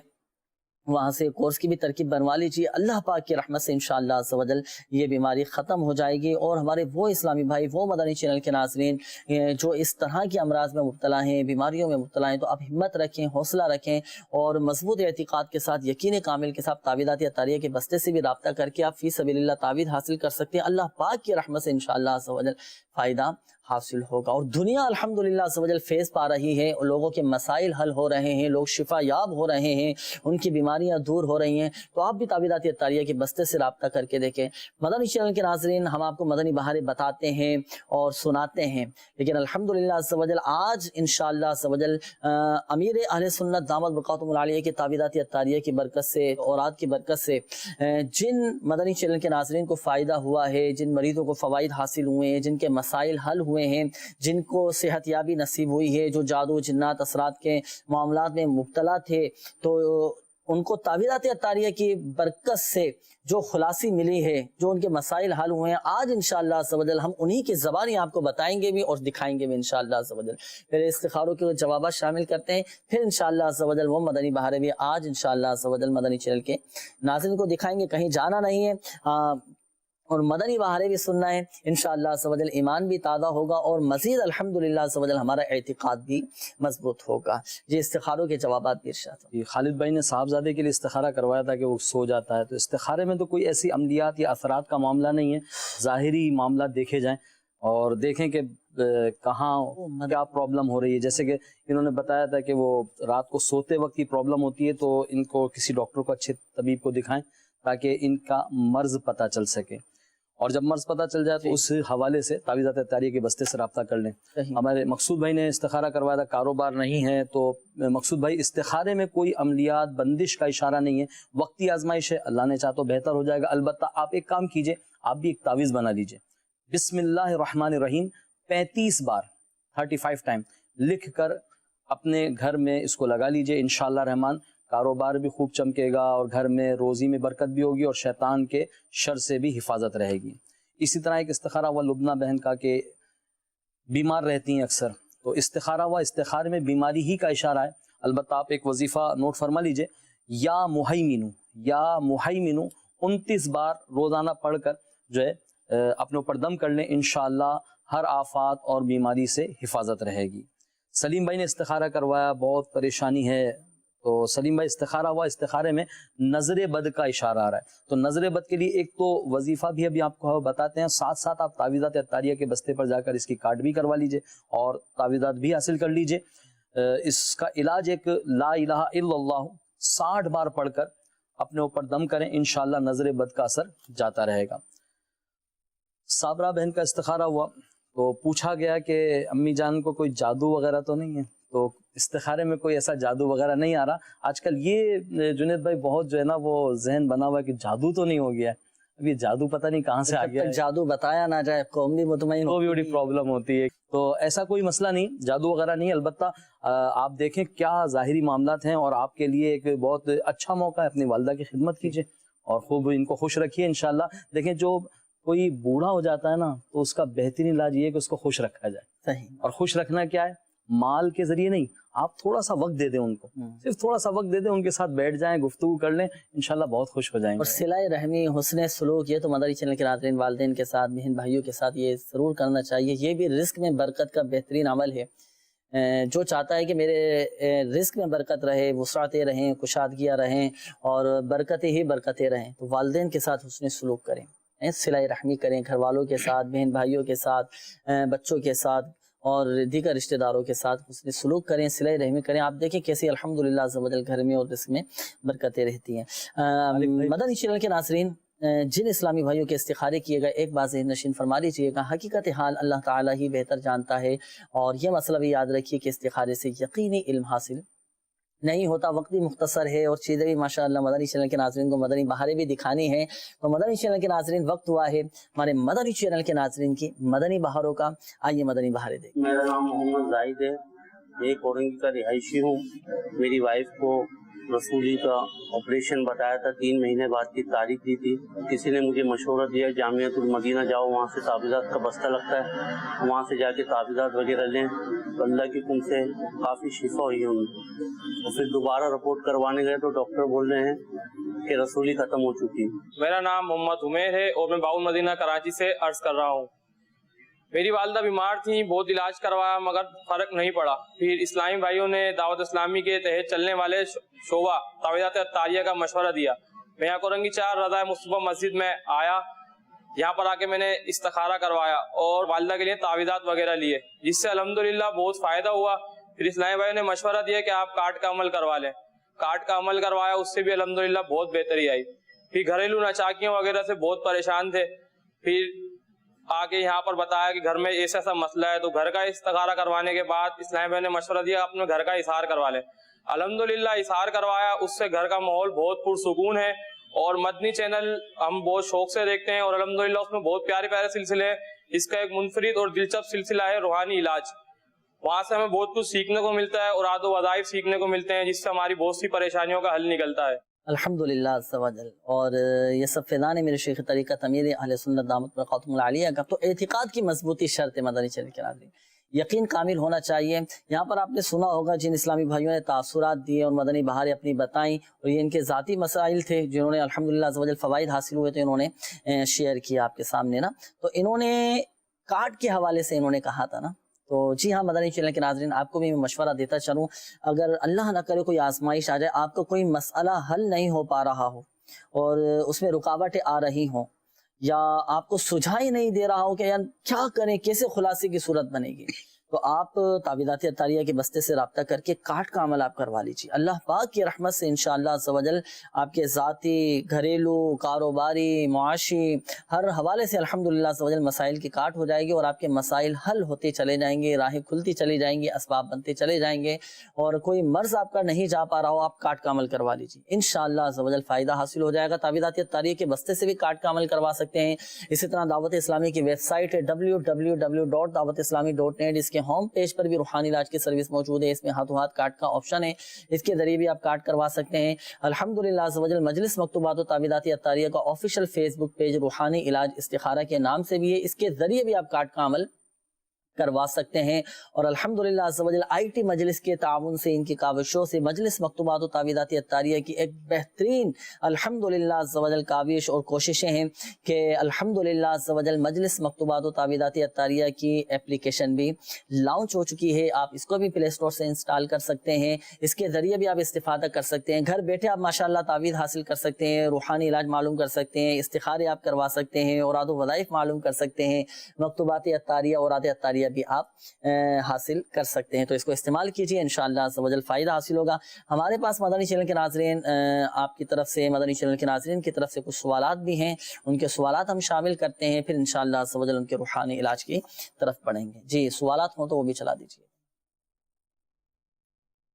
وہاں سے کورس کی بھی ترکیب بنوا لیجیے. اللہ پاک کی رحمت سے انشاءاللہ عز و جل یہ بیماری ختم ہو جائے گی. اور ہمارے وہ اسلامی بھائی، وہ مدنی چینل کے ناظرین جو اس طرح کی امراض میں مبتلا ہیں، بیماریوں میں مبتلا ہیں، تو آپ ہمت رکھیں، حوصلہ رکھیں اور مضبوط اعتقاد کے ساتھ، یقین کامل کے ساتھ تعویذات اطاریہ کے بستے سے بھی رابطہ کر کے آپ فی سبیل اللہ تعویذ حاصل کر سکتے ہیں. اللہ پاک کی رحمت سے انشاءاللہ عز و جل فائدہ حاصل ہوگا. اور دنیا الحمدللہ عز و جل فیض پا رہی ہے، لوگوں کے مسائل حل ہو رہے ہیں، لوگ شفا یاب ہو رہے ہیں، ان کی بیماریاں دور ہو رہی ہیں. تو آپ بھی تعویذات اطاریہ کے بستے سے رابطہ کر کے دیکھیں. مدنی چینل کے ناظرین، ہم آپ کو مدنی بہاریں بتاتے ہیں اور سناتے ہیں، لیکن الحمدللہ عز و جل آج انشاءاللہ عز و جل امیر اہل سنت دامت برکاتہم العالیہ کی تعویذات اطاریہ کی برکت سے، اوراد کی برکت سے جن مدنی چینل کے ناظرین کو فائدہ ہوا ہے، جن مریضوں کو فوائد حاصل ہوئے ہیں، جن کے مسائل حل ہوئے ہیں، جن کو صحت یابی نصیب ہوئی ہے، جو جادو جنات اثرات کے معاملات میں مبتلا تھے، تو ان کو تعویذات اطاریہ کی برکت سے جو خلاصی ملی ہے، جو ان کے مسائل حل ہوئے ہیں، آج انشاءاللہ عز و جل ہم انہی کی زبانی آپ کو بتائیں گے بھی اور دکھائیں گے بھی انشاءاللہ عز و جل. پھر استخاروں کے جوابات شامل کرتے ہیں، پھر انشاءاللہ عز و جل وہ مدنی بہاریں بھی آج انشاءاللہ عز و جل مدنی چینل کے ناظرین کو دکھائیں گے. کہیں جانا نہیں ہے اور مدنی بہاریں بھی سننا ہے. انشاءاللہ عز و جل ایمان بھی تازہ ہوگا اور مزید الحمدللہ عز و جل ہمارا اعتقاد بھی مضبوط ہوگا. جی استخاروں کے جوابات بھی ارشاد. خالد بھائی نے صاحبزادے کے لیے استخارہ کروایا تھا کہ وہ سو جاتا ہے، تو استخارے میں تو کوئی ایسی عملیات یا اثرات کا معاملہ نہیں ہے، ظاہری معاملات دیکھے جائیں اور دیکھیں کہ کہاں کیا پرابلم ہو رہی ہے. جیسے کہ انہوں نے بتایا تھا کہ وہ رات کو سوتے وقت کی پرابلم ہوتی ہے، تو ان کو کسی ڈاکٹر کو، اچھے طبیب کو دکھائیں تاکہ ان کا مرض پتہ چل سکے. اور جب مرض پتہ چل جائے تو اس حوالے سے تعویذات اطاریہ کے بستے سے رابطہ کر لیں. ہمارے مقصود بھائی نے استخارہ کروایا تھا، کاروبار نہیں ہے، تو مقصود بھائی استخارے میں کوئی عملیات بندش کا اشارہ نہیں ہے، وقتی آزمائش ہے، اللہ نے چاہا تو بہتر ہو جائے گا. البتہ آپ ایک کام کیجئے، آپ بھی ایک تعویذ بنا لیجئے. بسم اللہ الرحمن الرحیم 35 بار 35 ٹائم لکھ کر اپنے گھر میں اس کو لگا لیجئے. انشاءاللہ رحمان کاروبار بھی خوب چمکے گا اور گھر میں روزی میں برکت بھی ہوگی اور شیطان کے شر سے بھی حفاظت رہے گی. اسی طرح ایک استخارہ ہوا لبنہ بہن کا کہ بیمار رہتی ہیں اکثر، تو استخارہ ہوا، استخارے میں بیماری ہی کا اشارہ ہے. البتہ آپ ایک وظیفہ نوٹ فرما لیجئے، یا محیمنو 29 بار روزانہ پڑھ کر جو ہے اپنے اوپر دم کر لیں. انشاءاللہ ہر آفات اور بیماری سے حفاظت رہے گی. سلیم بھائی نے استخارہ کروایا، بہت پریشانی ہے. تو سلیم بھائی استخارہ ہوا، استخارے میں نظر بد کا اشارہ آ رہا ہے. تو نظر بد کے لیے ایک تو وظیفہ بھی ابھی آپ کو بتاتے ہیں، ساتھ ساتھ آپ تعویذات اطاریہ کے بستے پر جا کر اس کی کارڈ بھی کروا لیجئے اور تعویذات بھی حاصل کر لیجئے. اس کا علاج ایک لا الہ الا اللہ 60 بار پڑھ کر اپنے اوپر دم کریں، انشاءاللہ نظر بد کا اثر جاتا رہے گا. صابرہ بہن کا استخارہ ہوا تو پوچھا گیا کہ امی جان کو کوئی جادو وغیرہ تو نہیں ہے؟ تو استخارے میں کوئی ایسا جادو وغیرہ نہیں آ رہا. آج کل یہ جنید بھائی بہت جو ہے نا وہ ذہن بنا ہوا ہے کہ جادو تو نہیں ہو گیا ہے. اب یہ جادو پتہ نہیں کہاں سے آ گیا ہے. جادو بتایا نہ جائے قوم بھی مطمئن تو بھی بڑی پرابلم ہوتی ہے. تو ایسا کوئی مسئلہ نہیں, جادو وغیرہ نہیں. البتہ آپ دیکھیں کیا ظاہری معاملات ہیں, اور آپ کے لیے ایک بہت اچھا موقع ہے, اپنی والدہ کی خدمت کیجئے اور خوب ان کو خوش رکھیے انشاءاللہ. دیکھیں جو کوئی بوڑھا ہو جاتا ہے نا تو اس کا بہترین علاج یہ ہے کہ اس کو خوش رکھا جائے. صحیح. اور خوش رکھنا کیا ہے, مال کے ذریعے نہیں, آپ تھوڑا سا وقت دے دیں ان کو, صرف تھوڑا سا وقت دے دیں, ان کے ساتھ بیٹھ جائیں, گفتگو کر لیں, انشاءاللہ بہت خوش ہو جائیں گے. اور صلہ رحمی, حسن سلوک, یہ تو مدنی چینل کے ناظرین والدین کے ساتھ, بہن بھائیوں کے ساتھ یہ ضرور کرنا چاہیے. یہ بھی رزق میں برکت کا بہترین عمل ہے. جو چاہتا ہے کہ میرے رزق میں برکت رہے, وسعتیں رہیں, کشادگیاں رہیں اور برکتیں ہی برکتیں رہیں, تو والدین کے ساتھ حسن سلوک کریں, صلہ رحمی کریں, گھر والوں کے ساتھ, بہن بھائیوں کے ساتھ, بچوں کے ساتھ اور دیگر رشتہ داروں کے ساتھ حسن سلوک کریں, صلہ رحمی کریں. آپ دیکھیں کیسے الحمدللہ عز و جل گھر میں اور رزق میں برکتیں رہتی ہیں. مدنی چینل کے ناظرین, جن اسلامی بھائیوں کے استخارے کیے گئے, ایک بات ذہن نشین فرما لیجیے گا, حقیقت حال اللہ تعالیٰ ہی بہتر جانتا ہے. اور یہ مسئلہ بھی یاد رکھیے کہ استخارے سے یقینی علم حاصل نہیں ہوتا, وقت بھی مختصر ہے اور چیزیں بھی ماشاءاللہ مدنی چینل کے ناظرین کو مدنی بہاریں بھی دکھانی ہیں. تو مدنی چینل کے ناظرین وقت ہوا ہے ہمارے مدنی چینل کے ناظرین کی مدنی بہاروں کا. آئیے مدنی بہاریں دیکھیں. میرا نام محمد زاہد ہے, ایک اورنگی کا رہائشی ہوں. میری وائف کو رسولی کا آپریشن بتایا تھا, 3 مہینے بعد کی تاریخ دی تھی. کسی نے مجھے مشورہ دیا جامعۃ المدینہ جاؤ, وہاں سے تعویذات کا بستہ لگتا ہے, وہاں سے جا کے تعویذات وغیرہ لیں. تو اللہ کی حکم سے کافی شفا ہوئی ہے ان کو. اور پھر دوبارہ رپورٹ کروانے گئے تو ڈاکٹر بول رہے ہیں کہ رسولی ختم ہو چکی ہے. میرا نام محمد عمیر ہے اور میں باؤ المدینہ کراچی سے عرض کر رہا ہوں. میری والدہ بیمار تھیں, بہت علاج کروایا مگر فرق نہیں پڑا. پھر اسلامی بھائیوں نے دعوت اسلامی کے تحت چلنے والے شعبہ تعویذات عطاریہ کا مشورہ دیا. میں یہاں کورنگی 4 رضا مصطفیٰ مسجد میں آیا, یہاں پر آ کے میں نے استخارہ کروایا اور والدہ کے لیے تعویذات وغیرہ لیے, جس سے الحمدللہ بہت فائدہ ہوا. پھر اسلامی بھائیوں نے مشورہ دیا کہ آپ کارڈ کا عمل کروا لیں. کارڈ کا عمل کروایا, اس سے بھی الحمدللہ بہت بہتری آئی. پھر گھریلو نچاکیوں وغیرہ سے بہت پریشان تھے, پھر آگے یہاں پر بتایا کہ گھر میں ایسا ایسا مسئلہ ہے. تو گھر کا استخارہ کروانے کے بعد اسلامی بھائی نے مشورہ دیا اپنے گھر کا اظہار کروا لیں. الحمدللہ اظہار کروایا, اس سے گھر کا ماحول بہت پرسکون ہے. اور مدنی چینل ہم بہت شوق سے دیکھتے ہیں اور الحمدللہ اس میں بہت پیارے پیارے سلسلے ہیں. اس کا ایک منفرد اور دلچسپ سلسلہ ہے روحانی علاج. وہاں سے ہمیں بہت کچھ سیکھنے کو ملتا ہے اور عادت و وظائف سیکھنے کو ملتے ہیں, جس سے ہماری بہت سی پریشانیوں کا حل نکلتا ہے. الحمدللہ عز و جل. اور یہ سب فیضان ہے میرے شیخ طریقت امیر اہل سنت دامت برکاتہم العالیہ کا. تو اعتقاد کی مضبوطی شرط ہے مدنی چینل کے ناظرین, یقین کامل ہونا چاہیے. یہاں پر آپ نے سنا ہوگا جن اسلامی بھائیوں نے تاثرات دیے اور مدنی بہاریں اپنی بتائیں, اور یہ ان کے ذاتی مسائل تھے جنہوں نے الحمدللہ عز و جل فوائد حاصل ہوئے تو انہوں نے شیئر کیا آپ کے سامنے نا. تو انہوں نے کارڈ کے حوالے سے انہوں نے کہا تھا نا, تو جی ہاں مدنی چینل کے ناظرین آپ کو بھی میں مشورہ دیتا چلوں, اگر اللہ نہ کرے کوئی آزمائش آ جائے, آپ کو کوئی مسئلہ حل نہیں ہو پا رہا ہو اور اس میں رکاوٹیں آ رہی ہوں, یا آپ کو سجھائی نہیں دے رہا ہو کہ یار کیا کریں, کیسے خلاصے کی صورت بنے گی, تو آپ تعویذات عطاریہ کے بستے سے رابطہ کر کے کارڈ کا عمل آپ کروا لیجیے. اللہ پاک کی رحمت سے انشاءاللہ عز و جل آپ کے ذاتی, گھریلو, کاروباری, معاشی ہر حوالے سے الحمدللہ عز و جل مسائل کی کاٹ ہو جائے گی اور آپ کے مسائل حل ہوتے چلے جائیں گے, راہیں کھلتی چلی جائیں گی, اسباب بنتے چلے جائیں گے. اور کوئی مرض آپ کا نہیں جا پا رہا ہو, آپ کارڈ کا عمل کروا لیجیے, انشاءاللہ عز و جل فائدہ حاصل ہو جائے گا. تعویذات عطاریہ کے بستے سے بھی کارڈ کا عمل کروا سکتے ہیں. اسی طرح دعوت اسلامی کی ویب سائٹ ہے www.dawatislami.net, اس کے ہوم پیج پر بھی روحانی علاج کی سروس موجود ہے. اس میں ہاتھوں ہاتھ کارڈ کا آپشن ہے, اس کے ذریعے بھی آپ کارڈ کروا سکتے ہیں. الحمدللہ عز و جل مجلس مکتوبات و تعویذات عطاریہ کا آفیشیل فیس بک پیج روحانی علاج استخارہ کے نام سے بھی ہے, اس کے ذریعے بھی آپ کارڈ کا عمل کروا سکتے ہیں. اور الحمدللہ عز و جل آئی ٹی مجلس کے تعاون سے, ان کی کاوشوں سے مجلس مکتوبات و تعویذات عطاریہ کی ایک بہترین الحمدللہ عز و جل کاوش اور کوششیں ہیں کہ الحمدللہ عز و جل مجلس مکتوبات و تعویذات عطاریہ کی اپلیکیشن بھی لانچ ہو چکی ہے. آپ اس کو بھی پلے اسٹور سے انسٹال کر سکتے ہیں, اس کے ذریعے بھی آپ استفادہ کر سکتے ہیں. گھر بیٹھے آپ ماشاءاللہ تعویذ حاصل کر سکتے ہیں, روحانی علاج معلوم کر سکتے ہیں, استخارے آپ کروا سکتے ہیں, اور عادت و وظائف معلوم کر سکتے ہیں, مکتوبات عطاریہ اور عادت عطاریہ بھی آپ حاصل کر سکتے ہیں. تو اس کو استعمال کیجئے, انشاءاللہ عز و جل فائدہ حاصل ہوگا. ہمارے پاس مدنی چینل کے ناظرین آپ کی طرف سے, مدنی چینل کے ناظرین کی طرف سے کچھ سوالات بھی ہیں, ان کے سوالات ہم شامل کرتے ہیں, پھر انشاءاللہ عز و جل ان کے روحانی علاج کی طرف بڑھیں گے. جی سوالات ہوں تو وہ بھی چلا دیجیے.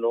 9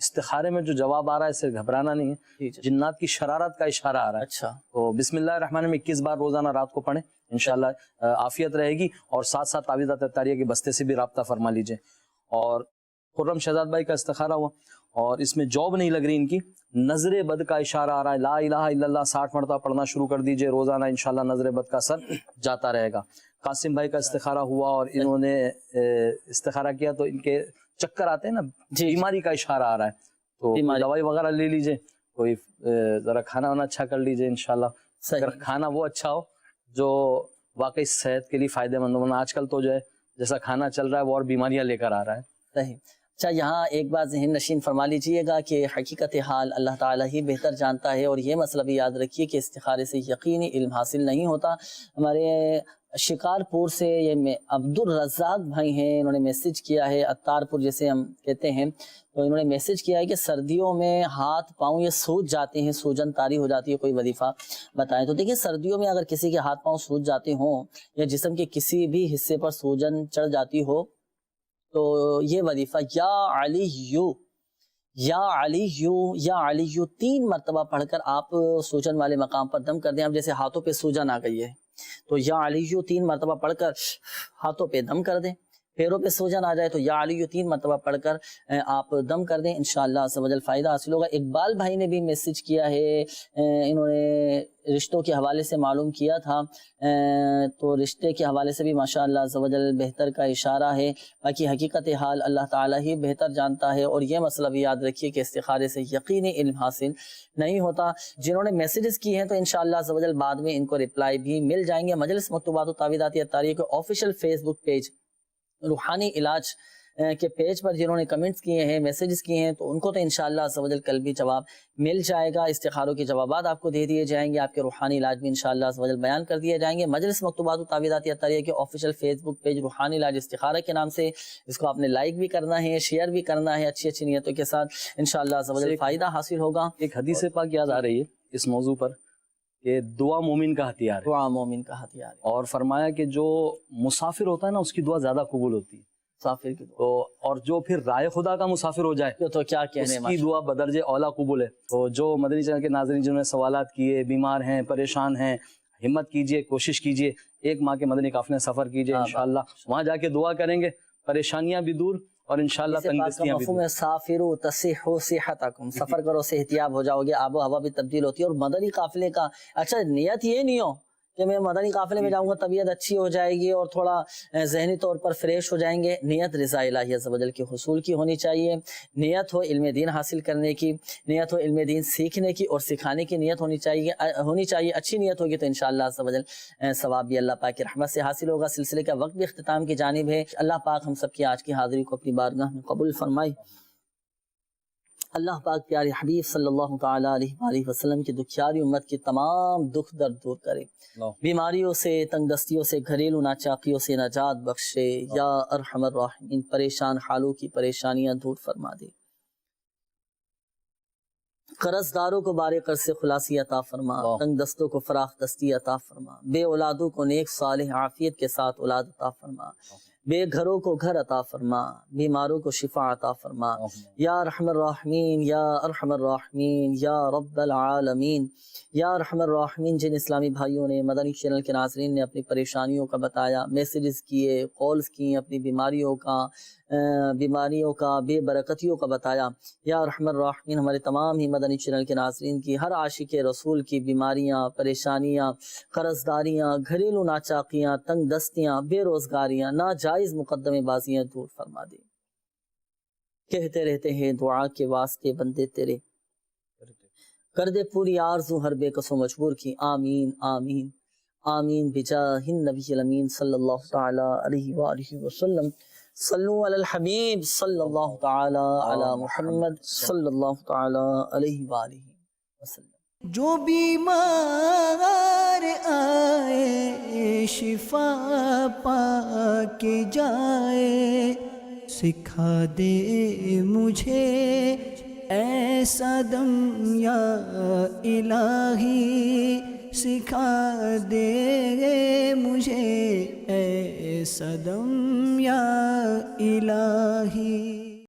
استخارے میں جو جواب آ رہا ہے اس سے گھبرانا نہیں ہے، جنات کی شرارت کا اشارہ آ رہا ہے. اچھا، تو بسم اللہ الرحمن الرحیم 21 بار روزانہ رات کو پڑھیں، انشاءاللہ عافیت رہے گی. اور ساتھ ساتھ تعویذات اطاریہ کے بستے سے بھی رابطہ فرما لیجئے. اور خرم شہزاد بھائی کا استخارہ ہوا اور اس میں جاب نہیں لگ رہی ان کی، نظر بد کا اشارہ آ رہا ہے. لا الہ الا اللہ 60 مرتبہ پڑھنا شروع کر دیجئے روزانہ، انشاءاللہ نظر بد کا اثر جاتا رہے گا. قاسم بھائی کا استخارہ ہوا اور انہوں نے استخارہ کیا تو ان کے چکر آتے ہیں نا، بیماری کا اشارہ آ رہا ہے، تو دوائی وغیرہ لے لیجئے، کوئی ذرا کھانا وانا اچھا کر لیجئے انشاءاللہ. اگر کھانا وہ اچھا ہو جو واقعی صحت کے لیے فائدہ مند ہو، آج کل تو جو ہے جیسا کھانا چل رہا ہے وہ اور بیماریاں لے کر آ رہا ہے. صحیح. اچھا، یہاں ایک بات ذہن نشین فرما لیجئے گا کہ حقیقت حال اللہ تعالیٰ ہی بہتر جانتا ہے، اور یہ مسئلہ بھی یاد رکھیے کہ استخارے سے یقینی علم حاصل نہیں ہوتا. ہمارے شکارپور سے یہ عبد الرزاق بھائی ہیں، انہوں نے میسج کیا ہے، اتارپور جیسے ہم کہتے ہیں، تو انہوں نے میسج کیا ہے کہ سردیوں میں ہاتھ پاؤں یہ سوج جاتے ہیں، سوجن طاری ہو جاتی ہے، کوئی وظیفہ بتائیں. تو دیکھیں سردیوں میں اگر کسی کے ہاتھ پاؤں سوج جاتے ہوں یا جسم کے کسی بھی حصے پر سوجن چڑھ جاتی ہو تو یہ وظیفہ یا علیو یا علیو یا علیو 3 مرتبہ پڑھ کر آپ سوجن والے مقام پر دم کر دیں. اب جیسے ہاتھوں پہ سوجن آ گئی ہے تو یا علیو 3 مرتبہ پڑھ کر ہاتھوں پہ دم کر دیں. پیروں پہ سوجن آ جائے تو یا علیو 3 مرتبہ پڑھ کر آپ دم کر دیں، انشاءاللہ عز و جل فائدہ حاصل ہوگا. اقبال بھائی نے بھی میسج کیا ہے، انہوں نے رشتوں کے حوالے سے معلوم کیا تھا، تو رشتے کے حوالے سے بھی ماشاءاللہ عز و جل بہتر کا اشارہ ہے. باقی حقیقت حال اللہ تعالیٰ ہی بہتر جانتا ہے. اور یہ مسئلہ بھی یاد رکھیے کہ استخارے سے یقینی علم حاصل نہیں ہوتا. جنہوں نے میسیجز کیے ہیں تو انشاءاللہ عز و جل بعد میں ان کو رپلائی بھی مل جائیں گے. مجلس مکتوبات و تعویذات اطاریہ کے آفیشیل فیس بک پیج روحانی علاج کے پیج پر جنہوں نے کمنٹس کیے ہیں، میسیجز کیے ہیں، تو ان کو تو انشاءاللہ عز و جل کل بھی جواب مل جائے گا. استخاروں کے جوابات آپ کو دے دیے جائیں گے، آپ کے روحانی علاج بھی انشاءاللہ عز و جل بیان کر دیے جائیں گے. مجلس مکتوبات و تعویذات اطاریہ کے آفیشیل فیس بک پیج روحانی علاج استخارہ کے نام سے، اس کو آپ نے لائک بھی کرنا ہے، شیئر بھی کرنا ہے اچھی اچھی نیتوں کے ساتھ، انشاءاللہ عز و جل فائدہ حاصل ہوگا. ایک حدیث پاک یاد آ رہی ہے اس موضوع پر کہ دعا مومن کا ہتھیار ہے، دعا مومن کا ہتھیار ہے، اور فرمایا کہ جو مسافر ہوتا ہے نا اس کی دعا زیادہ قبول ہوتی ہے. مسافر کی دعا، تو اور جو پھر رائے خدا کا مسافر ہو جائے تو کیا کہنے، اس کی دعا بدرجہ اولا قبول ہے. تو جو مدنی چینل کے ناظرین جنہوں نے سوالات کیے، بیمار ہیں، پریشان ہیں، ہمت کیجئے، کوشش کیجئے، 1 ماہ کے مدنی قافلے سفر کیجئے، انشاءاللہ وہاں جا کے دعا کریں گے، پریشانیاں بھی دور اور انشاءاللہ تندرستیاں بھی دور. سافروا تصحوا صحتکم، سفر کرو صحتیاب ہو جاؤ گے. آب و ہوا بھی تبدیل ہوتی ہے. اور مدنی قافلے کا اچھا نیت یہ نہیں ہو کہ میں مدنی قافلے میں جاؤں گا طبیعت اچھی ہو جائے گی اور تھوڑا ذہنی طور پر فریش ہو جائیں گے. نیت رضا الہی عز و جل کے حصول کی ہونی چاہیے. نیت ہو علم دین حاصل کرنے کی، نیت ہو علم دین سیکھنے کی اور سکھانے کی نیت ہونی چاہیے. اچھی نیت ہوگی تو انشاءاللہ عز و جل ثواب بھی اللہ پاک کی رحمت سے حاصل ہوگا. سلسلے کا وقت بھی اختتام کی جانب ہے. اللہ پاک ہم سب کی آج کی حاضری کو اپنی بارگاہ میں قبول فرمائے. اللہ پاک پیارے حبیب صلی اللہ تعالی علیہ وآلہ وسلم کی دکھیاری امت کی تمام دکھ درد دور کرے، بیماریوں سے، تنگ دستیوں سے، گھریلو ناچاقیوں سے نجات بخشے. یا ارحم الراحمین پریشان حالوں کی پریشانیاں دور فرما دے. قرض داروں کو بارے قرض سے خلاصی عطا فرما، تنگ دستوں کو فراخ دستی عطا فرما، بے اولادوں کو نیک صالح عافیت کے ساتھ اولاد عطا فرما، بے گھروں کو گھر عطا فرما، بیماروں کو شفا عطا فرما. یا ارحم الراحمین یا ارحم الراحمین یا رب العالمین. یا ارحم الراحمین جن اسلامی بھائیوں نے، مدنی چینل کے ناظرین نے اپنی پریشانیوں کا بتایا، میسیجز کیے، کالز کی، اپنی بیماریوں کا بے برکتیوں کا بتایا. یا ارحم الراحمین ہمارے تمام ہی مدنی چینل کے ناظرین کی، ہر عاشق رسول کی بیماریاں، پریشانیاں، قرض داریاں، گھریلو ناچاقیاں، تنگ دستیاں، بے روزگاریاں، ناجائز مقدمے بازیاں دور فرما دے. کہتے رہتے ہیں دعا کے واسطے بندے تیرے، کر دے پوری آرزو ہر بے کس و مجبور کی. آمین آمین آمین بجاہ النبی الامین صلی اللہ تعالی علیہ وآلہ وسلم. صلو علی الحبیب صلی اللہ تعالی علی محمد صلی اللہ تعالی علیہ وآلہ وسلم. جو بیمار آئے شفا پا کے جائے، سکھا دے مجھے ایسا دم یا الہی، سکھا دے مجھے ایسا دم